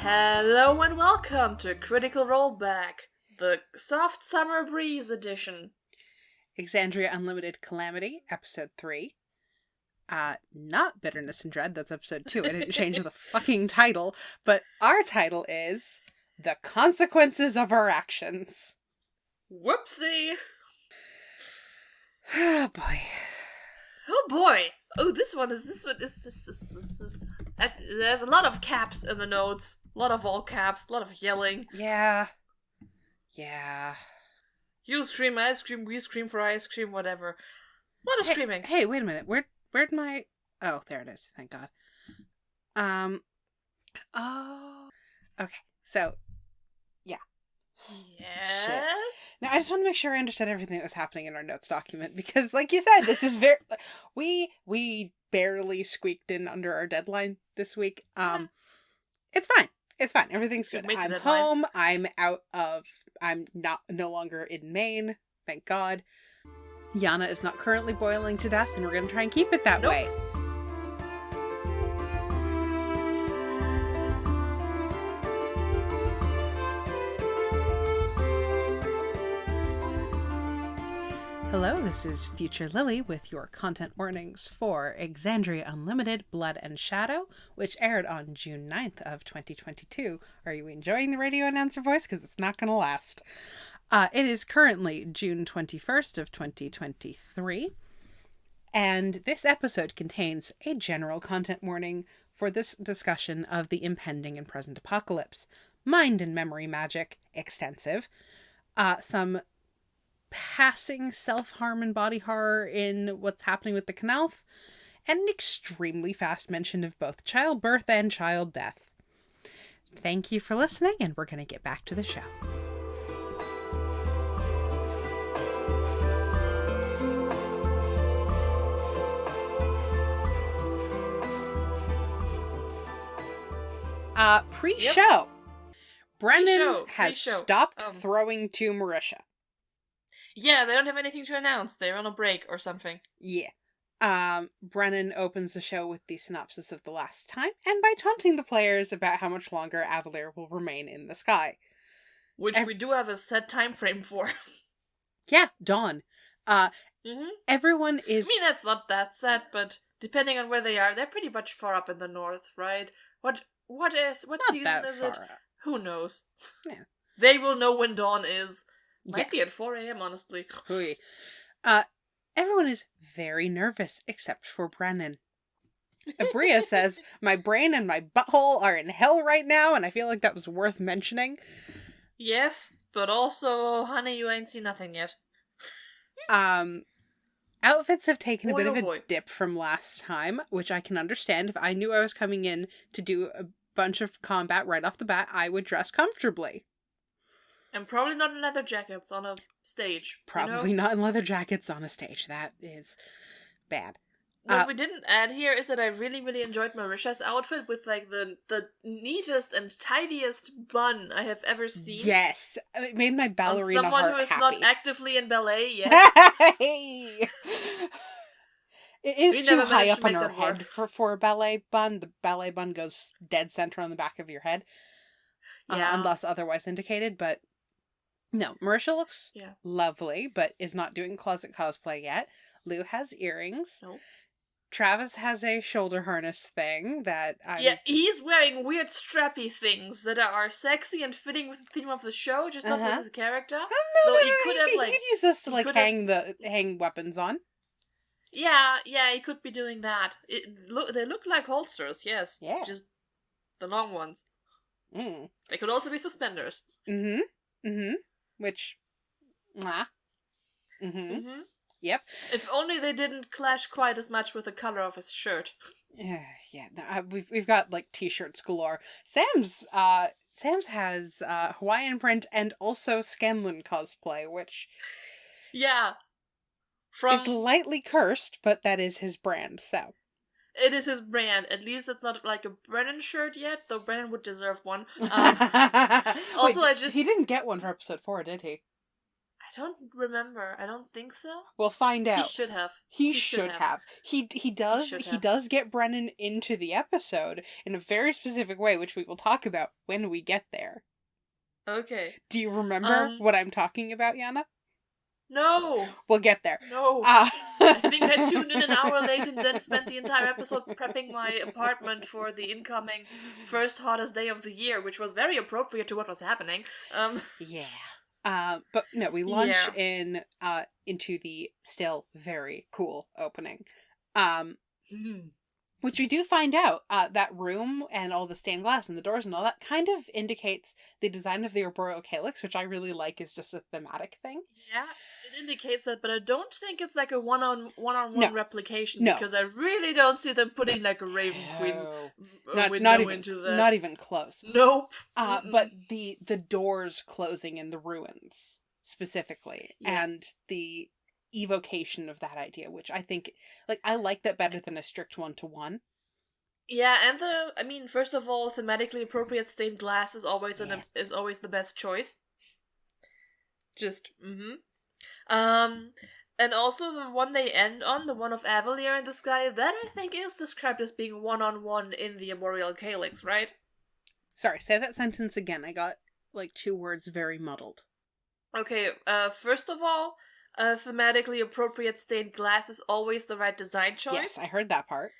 Hello and welcome to Critical Rollback, the Soft Summer Breeze edition. Exandria Unlimited Calamity, episode 3. Not Bitterness and Dread, that's episode 2. I didn't change the fucking title, but our title is The Consequences of Our Actions. Whoopsie! Oh boy. Oh boy! Oh, this one is. There's a lot of caps in the notes. A lot of all caps, a lot of yelling. Yeah. You scream, I scream, we scream for ice cream, whatever. A lot of screaming. Hey, wait a minute. Where'd my... Oh, there it is. Thank God. Oh. Okay, so, yeah. Yes? Shit. Now, I just want to make sure I understood everything that was happening in our notes document, because, like you said, this is very... We barely squeaked in under our deadline this week. It's fine. It's fine. Everything's good. I'm home. I'm no longer in Maine. Thank God. Jana is not currently boiling to death, and we're going to try and keep it that way. Hello, this is Future Lily with your content warnings for Exandria Unlimited Blood and Shadow, which aired on June 9th of 2022. Are you enjoying the radio announcer voice? Because it's not going to last. It is currently June 21st of 2023, and this episode contains a general content warning for this discussion of the impending and present apocalypse, mind and memory magic, extensive, some passing self-harm and body horror in what's happening with the Canalth, and an extremely fast mention of both childbirth and child death. Thank you for listening, and we're going to get back to the show. Pre-show. Brennen has stopped throwing to Marisha. Yeah, they don't have anything to announce. They're on a break or something. Yeah. Brennen opens the show with the synopsis of the last time, and by taunting the players about how much longer Avalier will remain in the sky. Which we do have a set time frame for. Yeah, dawn. Everyone is... I mean, that's not that set, but depending on where they are, they're pretty much far up in the north, right? What season is it? Who knows? Yeah. They will know when dawn is. Might be at 4 a.m., honestly. Everyone is very nervous, except for Brennen. Abria says, "My brain and my butthole are in hell right now," and I feel like that was worth mentioning. Yes, but also, honey, you ain't seen nothing yet. Outfits have taken a bit of a dip from last time, which I can understand. If I knew I was coming in to do a bunch of combat right off the bat, I would dress comfortably. And probably not in leather jackets on a stage. Probably not in leather jackets on a stage. That is bad. What we didn't add here is that I really, really enjoyed Marisha's outfit with, like, the neatest and tidiest bun I have ever seen. Yes. It made my ballerina heart happy. Someone who is not actively in ballet, yes. It is too high up on her head for a ballet bun. The ballet bun goes dead center on the back of your head. Yeah. Unless otherwise indicated, but... No, Marisha looks lovely, but is not doing closet cosplay yet. Lou has earrings. Nope. Travis has a shoulder harness thing that Yeah, he's wearing weird strappy things that are sexy and fitting with the theme of the show, just not with his character. So he could use this to hang weapons on. Yeah, he could be doing that. They look like holsters, yes. Yeah. Just the long ones. They could also be suspenders. Which, Yep. If only they didn't clash quite as much with the color of his shirt. Yeah. We've got like t-shirts galore. Sam's has Hawaiian print and also Scanlan cosplay, which is lightly cursed, but that is his brand. So it is his brand. At least it's not like a Brennen shirt yet, though Brennen would deserve one. Also, he didn't get one for episode 4, did he? I don't remember. I don't think so. We'll find out. He should have. He should have. He does get Brennen into the episode in a very specific way, which we will talk about when we get there. Okay. Do you remember what I'm talking about, Jana? No. We'll get there. No. I think I tuned in an hour late and then spent the entire episode prepping my apartment for the incoming first hottest day of the year, which was very appropriate to what was happening. Yeah. But no, we launch into the still very cool opening. Which we do find out, that room and all the stained glass and the doors and all that kind of indicates the design of the arboreal calyx, which I really like is just a thematic thing. Yeah, it indicates that, but I don't think it's like a one-on-one replication, because I really don't see them putting like a Raven Queen window into that. Not even close. Nope. But the doors closing in the ruins, specifically, and the evocation of that idea, which I think, I like that better than a strict 1-to-1. Yeah, and first of all, thematically appropriate stained glass is always is always the best choice. Just, and also the one they end on, the one of Avalier in the sky, that I think is described as being one-on-one in the arboreal calyx, right? Sorry, say that sentence again. I got, 2 words very muddled. Okay, first of all, thematically appropriate stained glass is always the right design choice. Yes, I heard that part.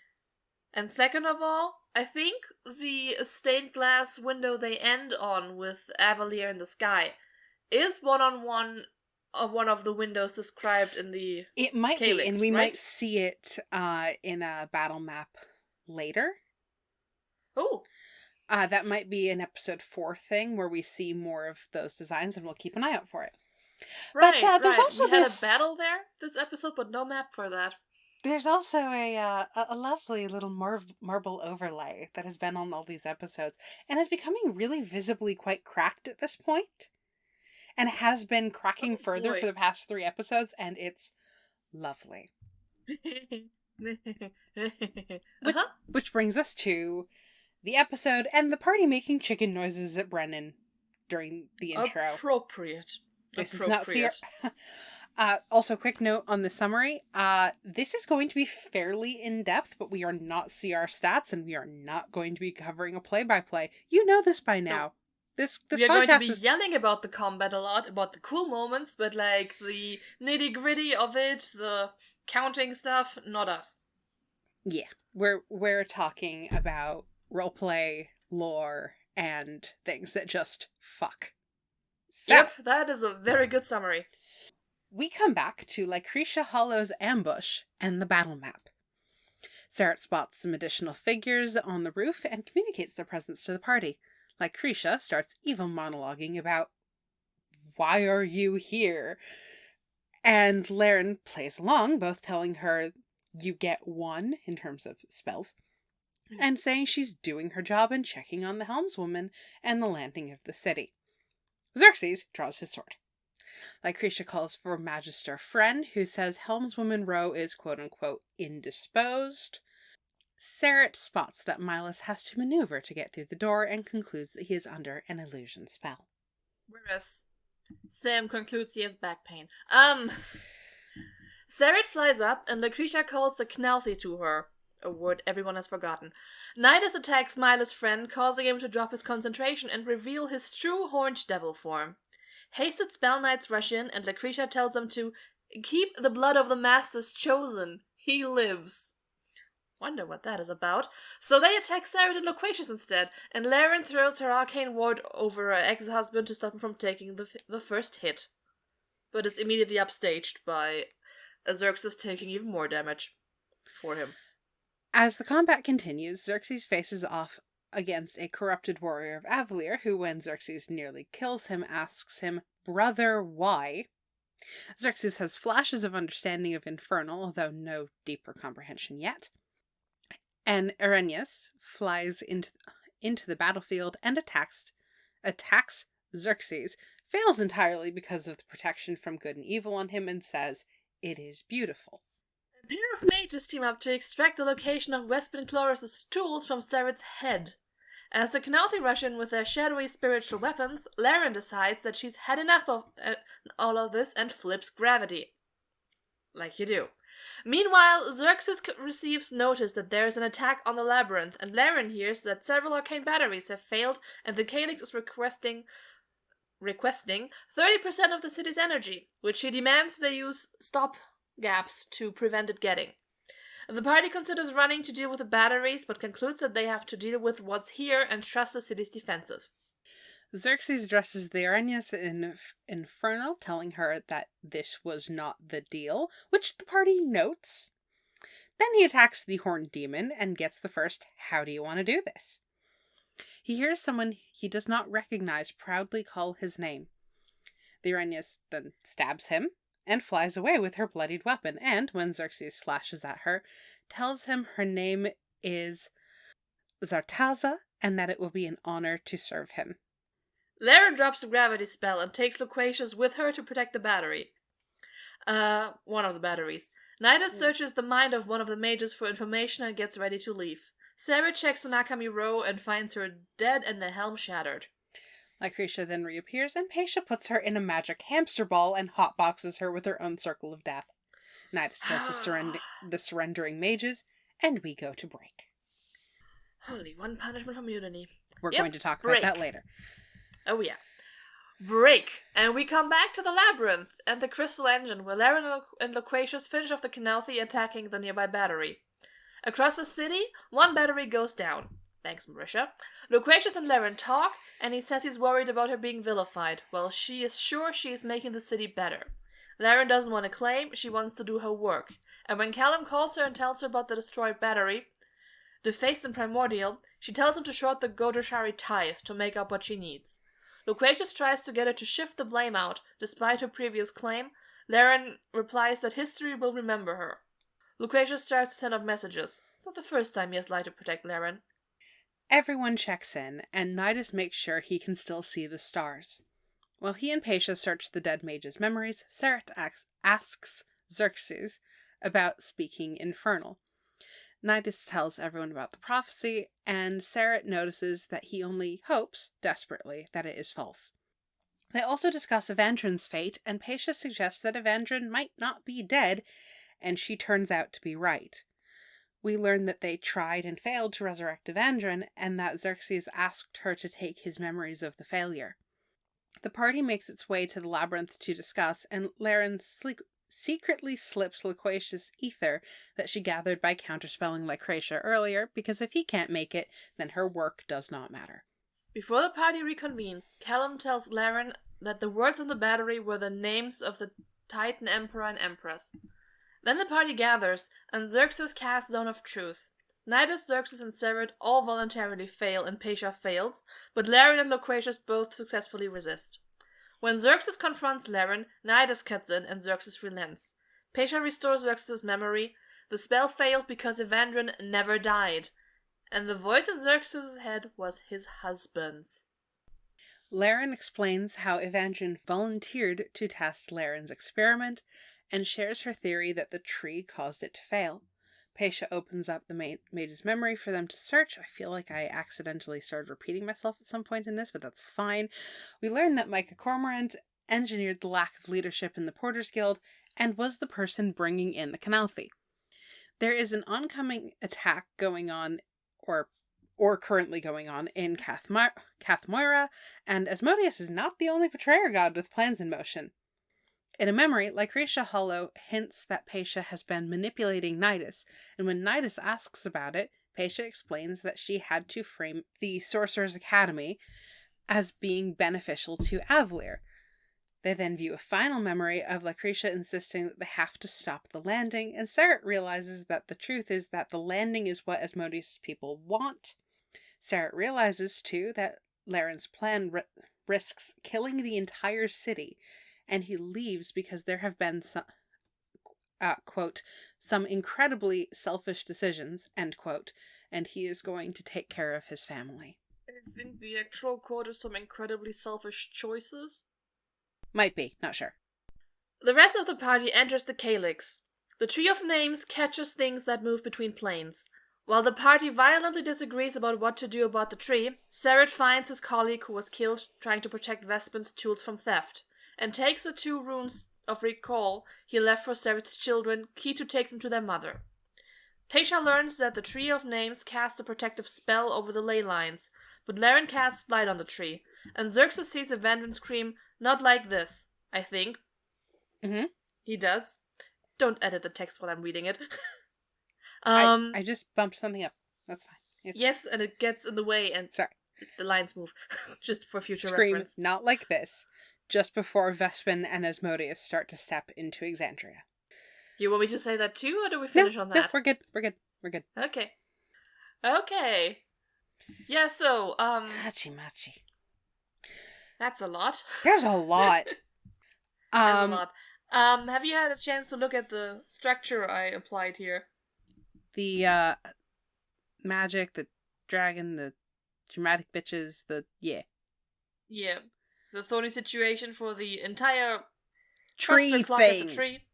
And second of all, I think the stained glass window they end on with Avalier in the sky is one-on-one of one of the windows described in the It might calyx, be, and we right? might see it in a battle map later. Oh. That might be an episode 4 thing where we see more of those designs, and we'll keep an eye out for it. Right, but there's also we had a battle there this episode, but no map for that. There's also a lovely little marble overlay that has been on all these episodes and is becoming really visibly quite cracked at this point, and has been cracking further for the past 3 episodes, and it's lovely. Which brings us to the episode and the party making chicken noises at Brennen during the intro. Appropriate. This is not also, quick note on the summary. This is going to be fairly in-depth, but we are not CR stats, and we are not going to be covering a play-by-play. You know this by now. This we are going to be yelling about the combat a lot, about the cool moments, but the nitty-gritty of it, the counting stuff, not us. Yeah. We're talking about roleplay, lore, and things that just fuck. So, yep, that is a very good summary. We come back to Lucretia Hollow's ambush and the battle map. Sarah spots some additional figures on the roof and communicates their presence to the party. Lucretia starts evil monologuing about, "Why are you here?" And Laren plays along, both telling her you get 1 in terms of spells, and saying she's doing her job and checking on the helmswoman and the landing of the city. Xerxes draws his sword. Lucretia calls for Magister Friend, who says Helmswoman Row is quote-unquote indisposed. Sarah spots that Milas has to maneuver to get through the door and concludes that he is under an illusion spell. Whereas Sam concludes he has back pain. Sarah flies up and Lucretia calls the Knalthy to her, a word everyone has forgotten. Nidus attacks Milas' friend, causing him to drop his concentration and reveal his true horned devil form. Hasted Spell Knights rush in, and Lucretia tells them to keep the blood of the Masters chosen. He lives. Wonder what that is about. So they attack Sarah and Loquacious instead, and Laren throws her arcane ward over her ex-husband to stop him from taking the first hit. But is immediately upstaged by Xerxes taking even more damage for him. As the combat continues, Xerxes faces off against a corrupted warrior of Avalier, who, when Xerxes nearly kills him, asks him, "Brother, why?" Xerxes has flashes of understanding of Infernal, although no deeper comprehension yet. And Arrhenius flies into the battlefield and attacks Xerxes, fails entirely because of the protection from good and evil on him, and says, "It is beautiful." A pair of mages team up to extract the location of Wespin Chloris' tools from Sareth's head. As the Calamity rush in with their shadowy spiritual weapons, Laren decides that she's had enough of all of this and flips gravity. Like you do. Meanwhile, Xerxes receives notice that there is an attack on the labyrinth, and Laren hears that several arcane batteries have failed, and the Calyx is requesting 30% of the city's energy, which she demands they use stop gaps to prevent it getting. The party considers running to deal with the batteries, but concludes that they have to deal with what's here and trust the city's defenses. Xerxes addresses the Arañas in Infernal, telling her that this was not the deal, which the party notes. Then he attacks the Horned Demon and gets the first, "How do you want to do this?" He hears someone he does not recognize proudly call his name. The Arañas then stabs him and flies away with her bloodied weapon, and when Xerxes slashes at her, tells him her name is Zartaza and that it will be an honor to serve him. Laren drops the gravity spell and takes Loquacious with her to protect the battery. One of the batteries. Nidus searches the mind of one of the mages for information and gets ready to leave. Sarah checks on Akami Row and finds her dead and the helm shattered. Lucretia then reappears, and Paisha puts her in a magic hamster ball and hotboxes her with her own circle of death. Nidus kills the surrendering mages, and we go to break. Only one punishment from Mutiny. We're going to talk about that later. Oh yeah. Break! And we come back to the labyrinth and the crystal engine, where Laren and Loquacious finish off the Calamity attacking the nearby battery. Across the city, one battery goes down. Thanks, Marisha. Loquacious and Laren talk, and he says he's worried about her being vilified, while she is sure she is making the city better. Laren doesn't want to claim, she wants to do her work. And when Callum calls her and tells her about the destroyed battery, defaced and primordial, she tells him to short the Godoshari tithe to make up what she needs. Loquacious tries to get her to shift the blame out, despite her previous claim. Laren replies that history will remember her. Loquacious starts to send off messages. It's not the first time he has lied to protect Laren. Everyone checks in, and Nidus makes sure he can still see the stars. While he and Paisha search the dead mage's memories, Seret asks Xerxes about speaking Infernal. Nidus tells everyone about the prophecy, and Seret notices that he only hopes, desperately, that it is false. They also discuss Evandrin's fate, and Paisha suggests that Evandrin might not be dead, and she turns out to be right. We learn that they tried and failed to resurrect Evandrin, and that Xerxes asked her to take his memories of the failure. The party makes its way to the labyrinth to discuss, and Laren secretly slips Loquacious ether that she gathered by counterspelling Lucretia earlier, because if he can't make it, then her work does not matter. Before the party reconvenes, Callum tells Laren that the words on the battery were the names of the Titan Emperor and Empress. Then the party gathers, and Xerxes casts Zone of Truth. Nidus, Xerxes, and Seret all voluntarily fail, and Paisha fails, but Laren and Loquacious both successfully resist. When Xerxes confronts Laren, Nidus cuts in, and Xerxes relents. Paisha restores Xerxes' memory. The spell failed because Evandrin never died, and the voice in Xerxes' head was his husband's. Laren explains how Evandrin volunteered to test Laren's experiment, and shares her theory that the tree caused it to fail. Paisha opens up the mage's memory for them to search. I feel like I accidentally started repeating myself at some point in this, but that's fine. We learn that Micah Cormorant engineered the lack of leadership in the Porters Guild and was the person bringing in the Calamity. There is an oncoming attack going on, or currently going on, in Cathmoira, and Asmodeus is not the only betrayer god with plans in motion. In a memory, Lucretia Hollow hints that Paisha has been manipulating Nidus, and when Nidus asks about it, Paisha explains that she had to frame the Sorcerer's Academy as being beneficial to Avlir. They then view a final memory of Lucretia insisting that they have to stop the landing, and Seret realizes that the truth is that the landing is what Asmodeus' people want. Seret realizes, too, that Laren's plan risks killing the entire city, and he leaves because there have been some, quote, some incredibly selfish decisions, end quote, and he is going to take care of his family. I think the actual quote is some incredibly selfish choices. Might be, not sure. The rest of the party enters the Calyx. The Tree of Names catches things that move between planes. While the party violently disagrees about what to do about the tree, Sareth finds his colleague who was killed trying to protect Vespin's tools from theft, and takes the 2 runes of recall he left for Sareth's children, key to take them to their mother. Tasha learns that the Tree of Names casts a protective spell over the ley lines, but Laren casts light on the tree, and Xerxes sees a vengeance scream, not like this, I think. Mm-hmm. He does. Don't edit the text while I'm reading it. I just bumped something up. That's fine. Yes, and it gets in the way, and sorry, the lines move. Just for future scream, reference. not like this, just before Vespin and Asmodeus start to step into Exandria. You want me to say that too, or do we finish on that? No, we're good. Okay. Yeah, so, Hachi-machi. that's a lot. There's a lot. That's a lot. Have you had a chance to look at the structure I applied here? The, magic, the dragon, the dramatic bitches, Yeah. The Thorny Situation for the entire tree clock thing. at the tree.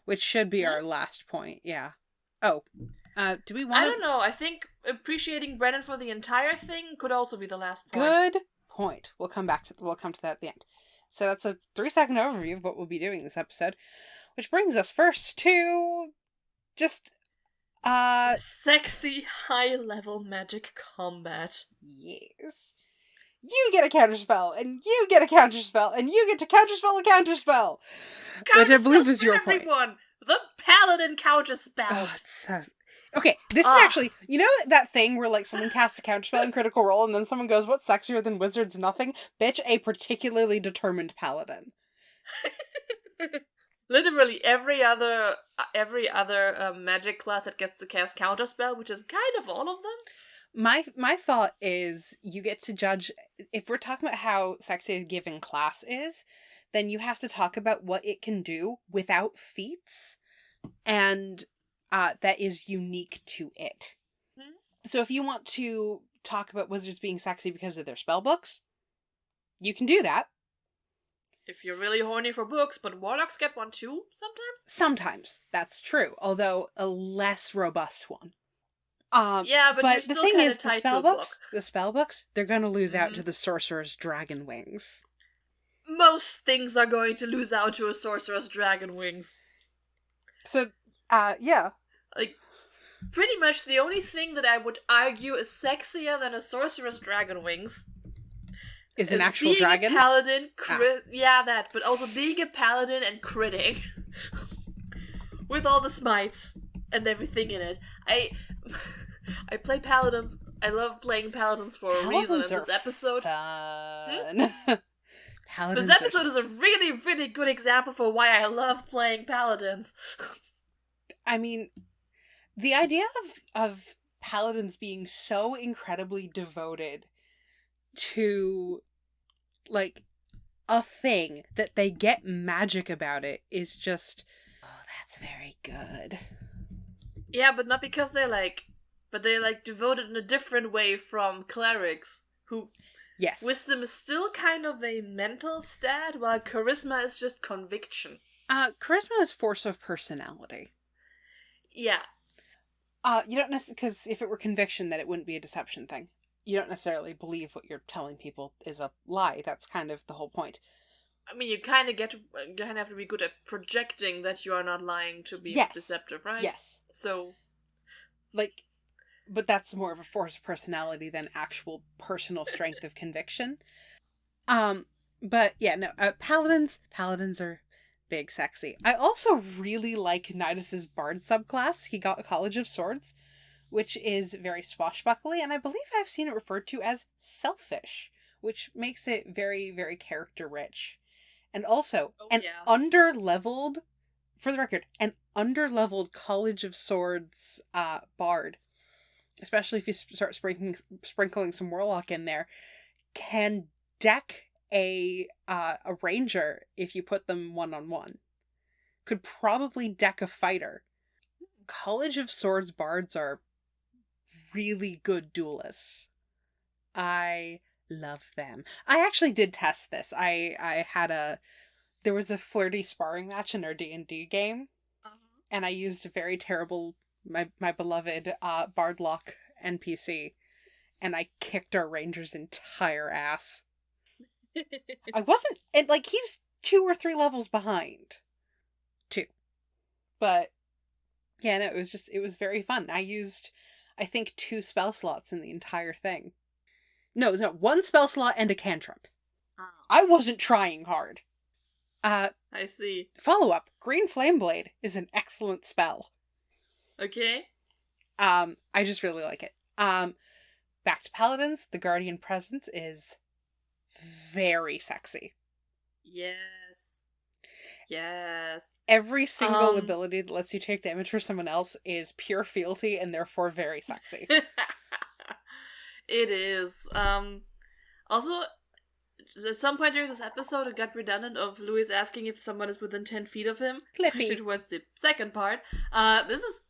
Which should be our last point, yeah. Oh. Do we want I don't know, I think appreciating Brennen for the entire thing could also be the last point. Good point. We'll come to that at the end. So that's a 3-second overview of what we'll be doing this episode. Which brings us first to just sexy high-level magic combat. Yes. You get a counterspell, and you get a counterspell, and you get to counterspell a counterspell! Which I believe is your point. Everyone! The paladin counterspells! Oh, okay, this is actually, you know that thing where like someone casts a counterspell in Critical Role and then someone goes, what's sexier than wizards? Nothing? Bitch, a particularly determined paladin. Literally every other magic class that gets to cast counterspell, which is kind of all of them. My thought is you get to judge, if we're talking about how sexy a given class is, then you have to talk about what it can do without feats, and that is unique to it. Mm-hmm. So if you want to talk about wizards being sexy because of their spell books, you can do that. If you're really horny for books, but warlocks get one too, sometimes? Sometimes, that's true, although a less robust one. Yeah, but you're still kind of tied to a book. The spell books, they're going to lose out to the sorcerer's dragon wings. Most things are going to lose out to a sorcerer's dragon wings. So, yeah. Like, pretty much the only thing that I would argue is sexier than a sorcerer's dragon wings is an actual dragon? Being a paladin, yeah, that, but also being a paladin and critting. With all the smites and everything in it. I play paladins. I love playing paladins for a reason, and this episode... Fun. This episode is a really, really good example for why I love playing paladins. I mean, the idea of paladins being so incredibly devoted to, like, a thing that they get magic about it is just, oh, that's very good. Yeah, but not because they're devoted in a different way from clerics, who... Yes. Wisdom is still kind of a mental stat, while charisma is just conviction. Charisma is force of personality. Yeah. You don't necessarily, because if it were conviction, then it wouldn't be a deception thing. You don't necessarily believe what you're telling people is a lie. That's kind of the whole point. I mean, you kind of have to be good at projecting that you are not lying to be deceptive, right? Yes. So, like, but that's more of a force of personality than actual personal strength of conviction. But yeah, no, paladins are big sexy. I also really like Nidus's bard subclass. He got a College of Swords, which is very swashbuckly, and I believe I've seen it referred to as selfish, which makes it very, very character rich. And also, under-leveled, for the record, an under-leveled College of Swords bard, especially if you start sprinkling some warlock in there, can deck a ranger if you put them 1-on-1. Could probably deck a fighter. College of Swords bards are really good duelists. I love them. I actually did test this. There was a flirty sparring match in our D&D game, and I used a very terrible my beloved Bardlock NPC, and I kicked our ranger's entire ass. I wasn't, and like, he's 2 or 3 levels behind. 2. But, yeah, no, it was very fun. I used, I think, 2 spell slots in the entire thing. No, 1 spell slot and a cantrip. Oh. I wasn't trying hard. I see. Follow-up, Green Flame Blade is an excellent spell. Okay. I just really like it. Back to Paladins, the Guardian Presence is very sexy. Yes. Yes. Every single ability that lets you take damage for someone else is pure fealty and therefore very sexy. It is. Also, at some point during this episode, it got redundant of Louis asking if someone is within 10 feet of him. Clippy. Especially towards the second part. This is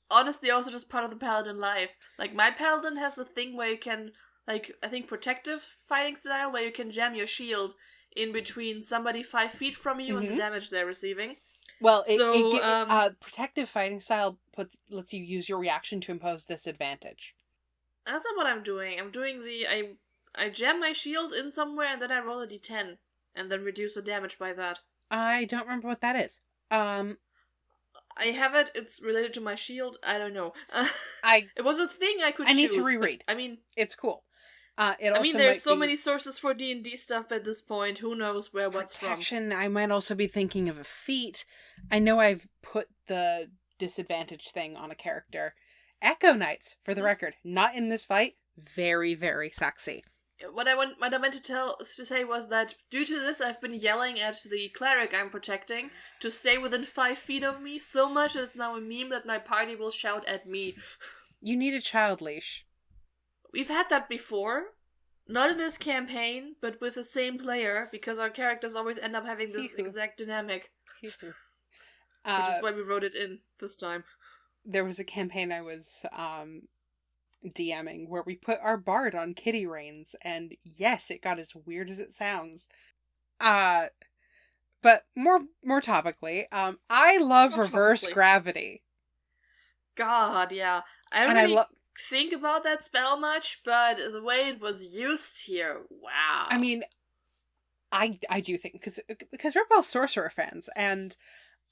honestly also just part of the Paladin life. Like, my Paladin has a thing where you can, like, I think protective fighting style, where you can jam your shield in between somebody 5 feet from you and the damage they're receiving. Well, protective fighting style lets you use your reaction to impose disadvantage. That's not what I'm doing. I'm doing I jam my shield in somewhere and then I roll a d10 and then reduce the damage by that. I don't remember what that is. I have it. It's related to my shield. I don't know. It was a thing I could. I need to reread. I mean, it's cool. There's so many sources for D&D stuff at this point. Who knows where what's from? I might also be thinking of a feat. I know I've put the disadvantage thing on a character. Echo Knights, for the record, not in this fight. Very, very sexy. What I meant to say was that due to this, I've been yelling at the cleric I'm protecting to stay within 5 feet of me so much that it's now a meme that my party will shout at me. You need a child leash. We've had that before. Not in this campaign, but with the same player, because our characters always end up having this exact dynamic. Which is why we wrote it in this time. There was a campaign I was DMing where we put our bard on kitty reins, and yes, it got as weird as it sounds. But more topically, I love reverse gravity. God, yeah. I don't really think about that spell much, but the way it was used here, wow. I mean, I do think, because we're both sorcerer fans, and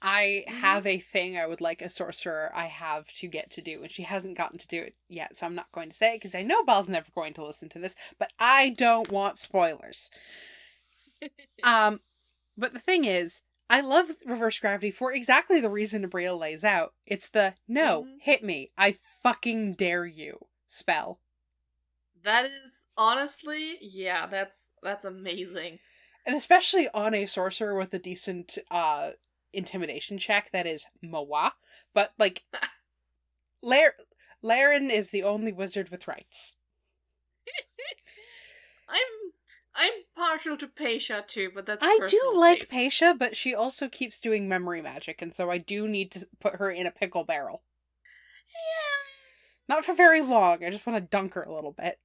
I have a thing I would like a sorcerer I have to get to do, and she hasn't gotten to do it yet, so I'm not going to say it, because I know Belle's never going to listen to this, but I don't want spoilers. But the thing is, I love reverse gravity for exactly the reason Abria lays out. It's the, no, hit me, I fucking dare you spell. That is, honestly, yeah, that's amazing. And especially on a sorcerer with a decent, intimidation check that is Moa, but like Laren is the only wizard with rights. I'm partial to Paisha too, but that's I do like taste. Paisha, but she also keeps doing memory magic, and so I do need to put her in a pickle barrel. Yeah. Not for very long. I just want to dunk her a little bit.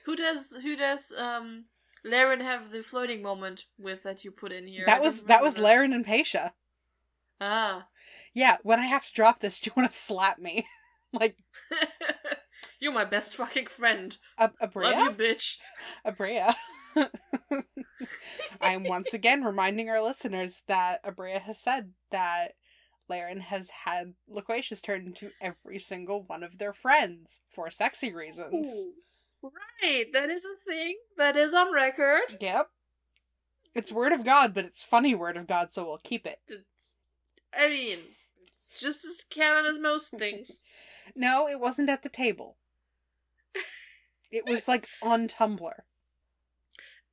Who does Laren have the floating moment with that you put in here? That was Laren and Paisha. Ah. Yeah, when I have to drop this, do you want to slap me? Like, you're my best fucking friend. Abria? Love you, bitch. Abria. I am once again reminding our listeners that Abria has said that Laren has had Loquacious turn into every single one of their friends for sexy reasons. Ooh. Right, that is a thing. That is on record. Yep. It's word of God, but it's funny word of God, so we'll keep it. I mean, it's just as canon as most things. No, it wasn't at the table. It was, like, on Tumblr.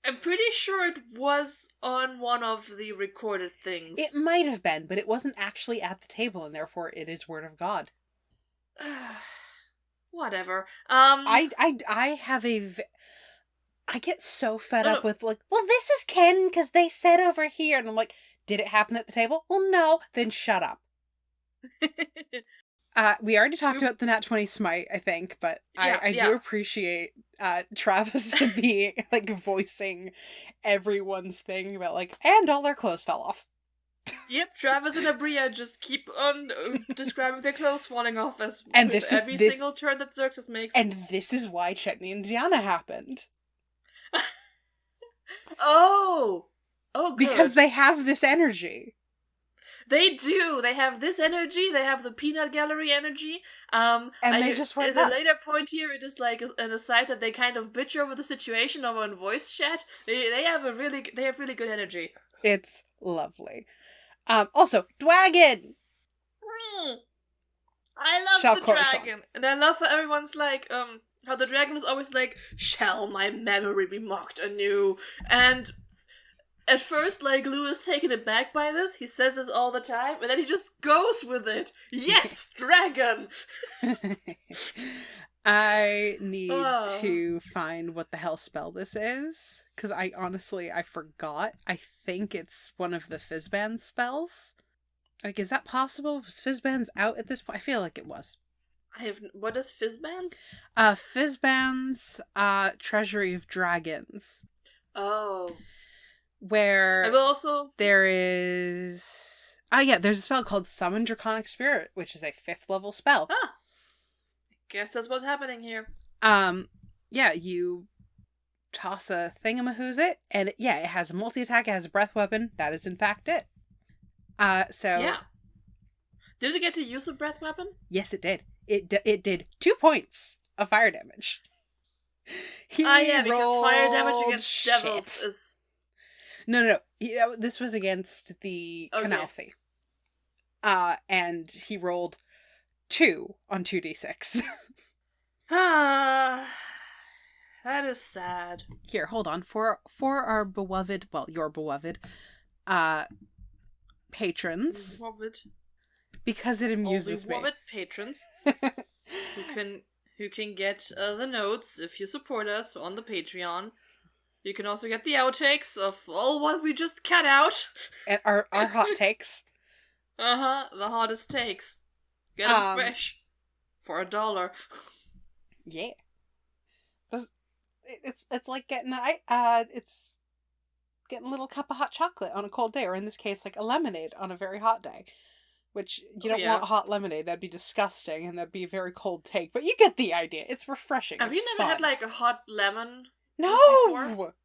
I'm pretty sure it was on one of the recorded things. It might have been, but it wasn't actually at the table, and therefore it is word of God. Whatever. I get so fed up with, like, well, this is canon because they said over here, and I'm like, did it happen at the table? Well, no. Then shut up. We already talked about the Nat 20 smite, I think, but I do appreciate Travis being, like, voicing everyone's thing about, like, and all their clothes fell off. Yep, Travis and Abria just keep on describing their clothes falling off as and with every single turn that Xerxes makes. And this is why Chetney and Jana happened. Oh, good. Because they have this energy. They do. They have this energy. They have the peanut gallery energy. And they just went nuts. At a later point here, it is like an aside that they kind of bitch over the situation over in voice chat. They have really good energy. It's lovely. Also, Dwagon! I love the dragon. And I love how everyone's like, how the dragon was always like, shall my memory be mocked anew? And at first, like, Lou is taken aback by this. He says this all the time, and then he just goes with it. Yes, dragon! I need to find what the hell spell this is, because I forgot. I think it's one of the Fizzband spells. Like, is that possible? Was Fizzband's out at this point? I feel like it was. What is Fizzband? Fizzband's Treasury of Dragons. Oh. Where I will also... there is... there's a spell called Summon Draconic Spirit, which is a 5th level spell. I guess that's what's happening here. You toss a thingamahoosit, and it has a multi-attack, it has a breath weapon. That is in fact it. Yeah. Did it get to use the breath weapon? Yes, it did. It did 2 points of fire damage. Because fire damage against devils is... No. This was against the Calamity. And he rolled 2 on 2d6. That is sad. Here, hold on. For our beloved, your beloved, patrons. Beloved. Because it amuses me. Beloved patrons who can get the notes if you support us on the Patreon. You can also get the outtakes of all what we just cut out. And our hot takes. The hottest takes. Get them fresh. For $1. Yeah. It's like getting it's getting a little cup of hot chocolate on a cold day, or in this case, like a lemonade on a very hot day. Which, you don't want hot lemonade, that'd be disgusting, and that'd be a very cold take, but you get the idea. It's refreshing. Have you never had, like, a hot lemon? No! Before?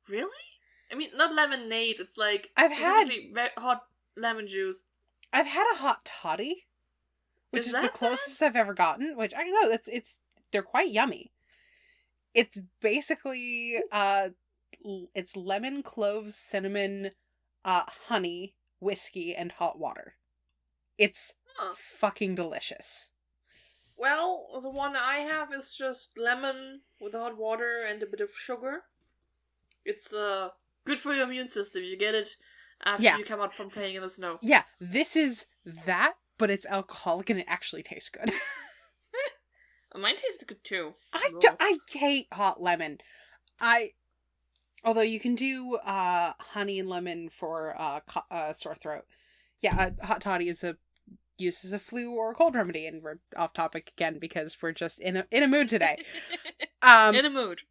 Really? I mean, not lemonade, it's like, I've had hot lemon juice. I've had a hot toddy, which is the closest I've ever gotten, which, I don't know, they're quite yummy. It's basically, it's lemon, cloves, cinnamon, honey, whiskey, and hot water. It's fucking delicious. Well, the one I have is just lemon with hot water and a bit of sugar. It's good for your immune system. You get it after you come out from playing in the snow. Yeah, this is that, but it's alcoholic and it actually tastes good. Mine tastes good too. I hate hot lemon. Although you can do honey and lemon for sore throat. Yeah, hot toddy is used as a flu or a cold remedy, and we're off topic again because we're just in a mood today. In a mood.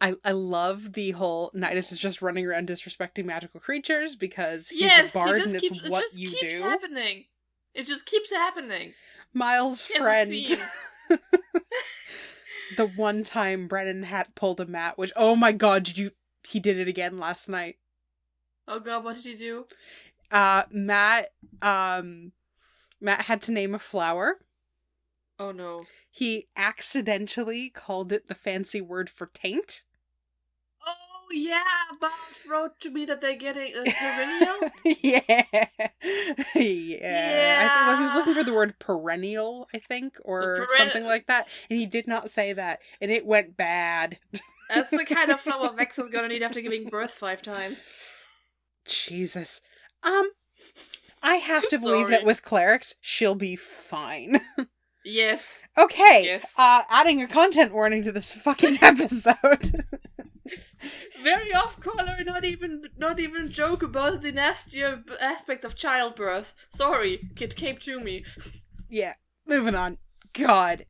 I love the whole Nidus is just running around disrespecting magical creatures because he's a bard and it's what you do. It just keeps happening. Miles' friend. The one time Brennen had pulled a Matt, which, oh my god, he did it again last night. Oh god, what did he do? Matt had to name a flower. Oh no. He accidentally called it the fancy word for taint. Oh yeah, Bob wrote to me that they're getting a perennial. Yeah. I think he was looking for the word perennial, I think, or something like that, and he did not say that, and it went bad. That's the kind of flower Vex is gonna need after giving birth 5 times. Jesus. I have to believe that with clerics, she'll be fine. Yes. Okay. Yes. Adding a content warning to this fucking episode. Very off color, not even joke about the nastier aspects of childbirth. Sorry, it came to me. Yeah, moving on. God.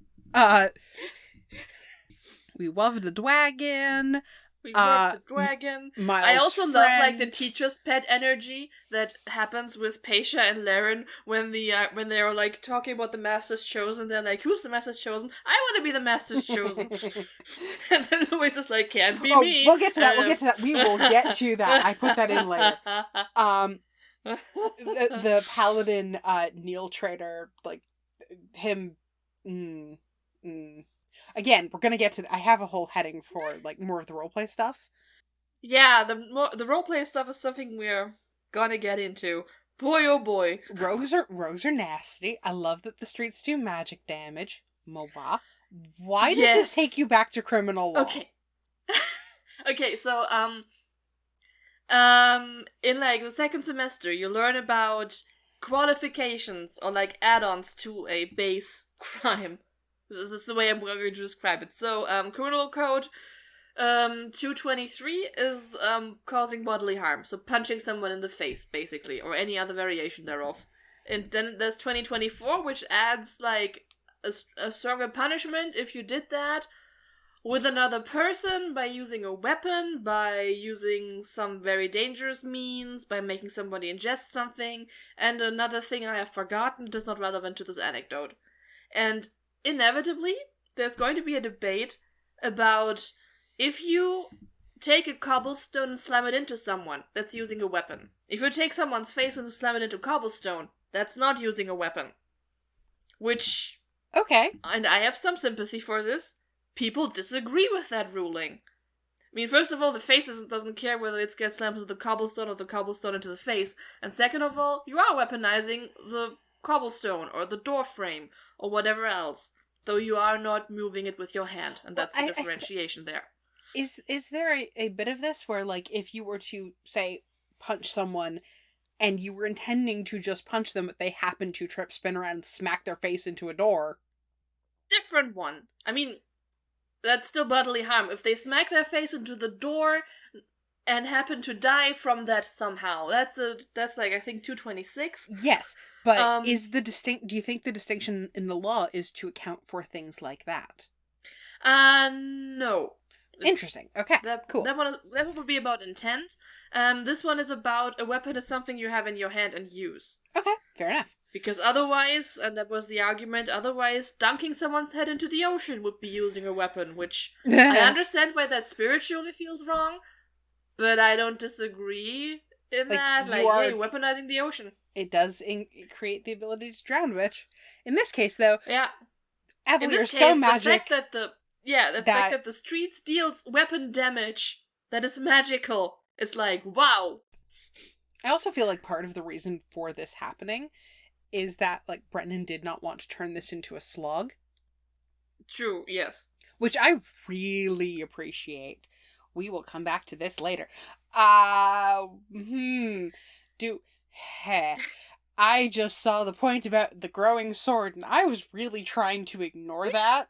We love the dragon. We birthed the dragon. I also love like the teacher's pet energy that happens with Paisha and Laren when they're like talking about the Master's Chosen. They're like, "Who's the Master's Chosen? I want to be the Master's Chosen." And then Louis is like, "Can't be me." We'll get to that. We will get to that. I put that in later. The Paladin Neil Trader, like him. Again, we're gonna get to. I have a whole heading for like more of the roleplay stuff. Yeah, the roleplay stuff is something we're gonna get into. Boy, oh boy, rogues are nasty. I love that the streets do magic damage. Moba, why does this take you back to criminal law? Okay, okay, so in like the second semester, you learn about qualifications or like add-ons to a base crime. This is the way I'm going to describe it. So, Criminal Code 223 is causing bodily harm. So, punching someone in the face, basically, or any other variation thereof. And then there's 2024, which adds, like, a stronger punishment if you did that with another person, by using a weapon, by using some very dangerous means, by making somebody ingest something, and another thing I have forgotten that is not relevant to this anecdote. And inevitably, there's going to be a debate about if you take a cobblestone and slam it into someone, that's using a weapon. If you take someone's face and slam it into cobblestone, that's not using a weapon. Which... Okay. And I have some sympathy for this. People disagree with that ruling. I mean, first of all, the face doesn't care whether it gets slammed into the cobblestone or the cobblestone into the face. And second of all, you are weaponizing the cobblestone or the door frame or whatever else, though you are not moving it with your hand, and that's the differentiation there. Is there a bit of this where, like, if you were to, say, punch someone and you were intending to just punch them, but they happen to spin around and smack their face into a door? Different one. I mean, that's still bodily harm. If they smack their face into the door and happen to die from that somehow, that's like, I think 226. Yes. But do you think the distinction in the law is to account for things like that? No. Interesting. Okay, cool. That one would be about intent. This one is about a weapon is something you have in your hand and use. Okay, fair enough. Because otherwise, and that was the argument, otherwise dunking someone's head into the ocean would be using a weapon, which I understand why that spiritually feels wrong, but I don't disagree in that. Like, hey, weaponizing the ocean. It does create the ability to drown, bitch. In this case, though, Evelyn, you're so magic. The fact that the streets deals weapon damage that is magical is like, wow. I also feel like part of the reason for this happening is that, like, Brennen did not want to turn this into a slug. True, yes. Which I really appreciate. We will come back to this later. I just saw the point about the growing sword, and I was really trying to ignore that.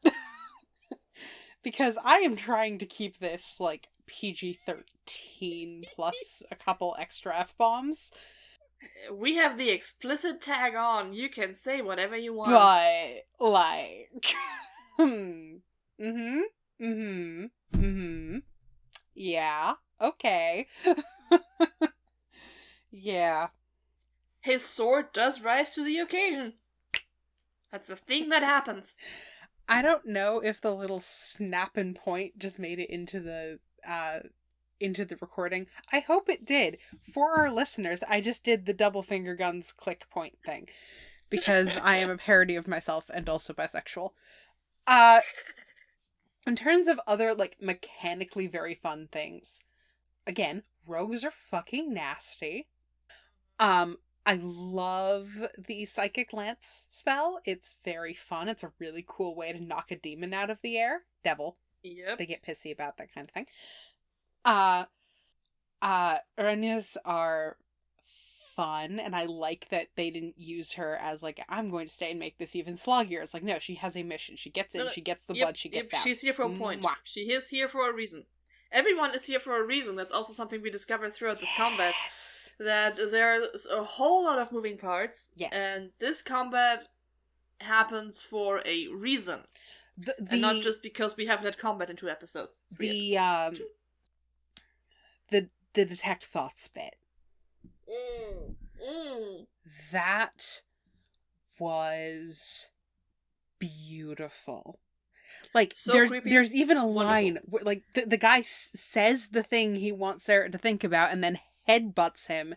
Because I am trying to keep this, like, PG-13 plus a couple extra F-bombs. We have the explicit tag on. You can say whatever you want. But, like... Yeah, okay. Yeah. His sword does rise to the occasion. That's a thing that happens. I don't know if the little snap and point just made it into the recording. I hope it did. For our listeners, I just did the double finger guns click point thing. Because I am a parody of myself and also bisexual. In terms of other, like, mechanically very fun things, again, rogues are fucking nasty. I love the Psychic Lance spell. It's very fun. It's a really cool way to knock a demon out of the air. Devil. Yep. They get pissy about that kind of thing. Arañas are fun, and I like that they didn't use her as, like, I'm going to stay and make this even sloggier. It's like, no, she has a mission. She gets in, she gets the blood, she gets out. She's here for a point. Mwah. She is here for a reason. Everyone is here for a reason. That's also something we discovered throughout this combat. That there's a whole lot of moving parts. Yes. And this combat happens for a reason. And not just because we haven't had combat in 2 episodes. the detect thoughts bit. That was beautiful. Like, so there's even a wonderful line where, like, the guy says the thing he wants Sarah to think about and then headbutts him,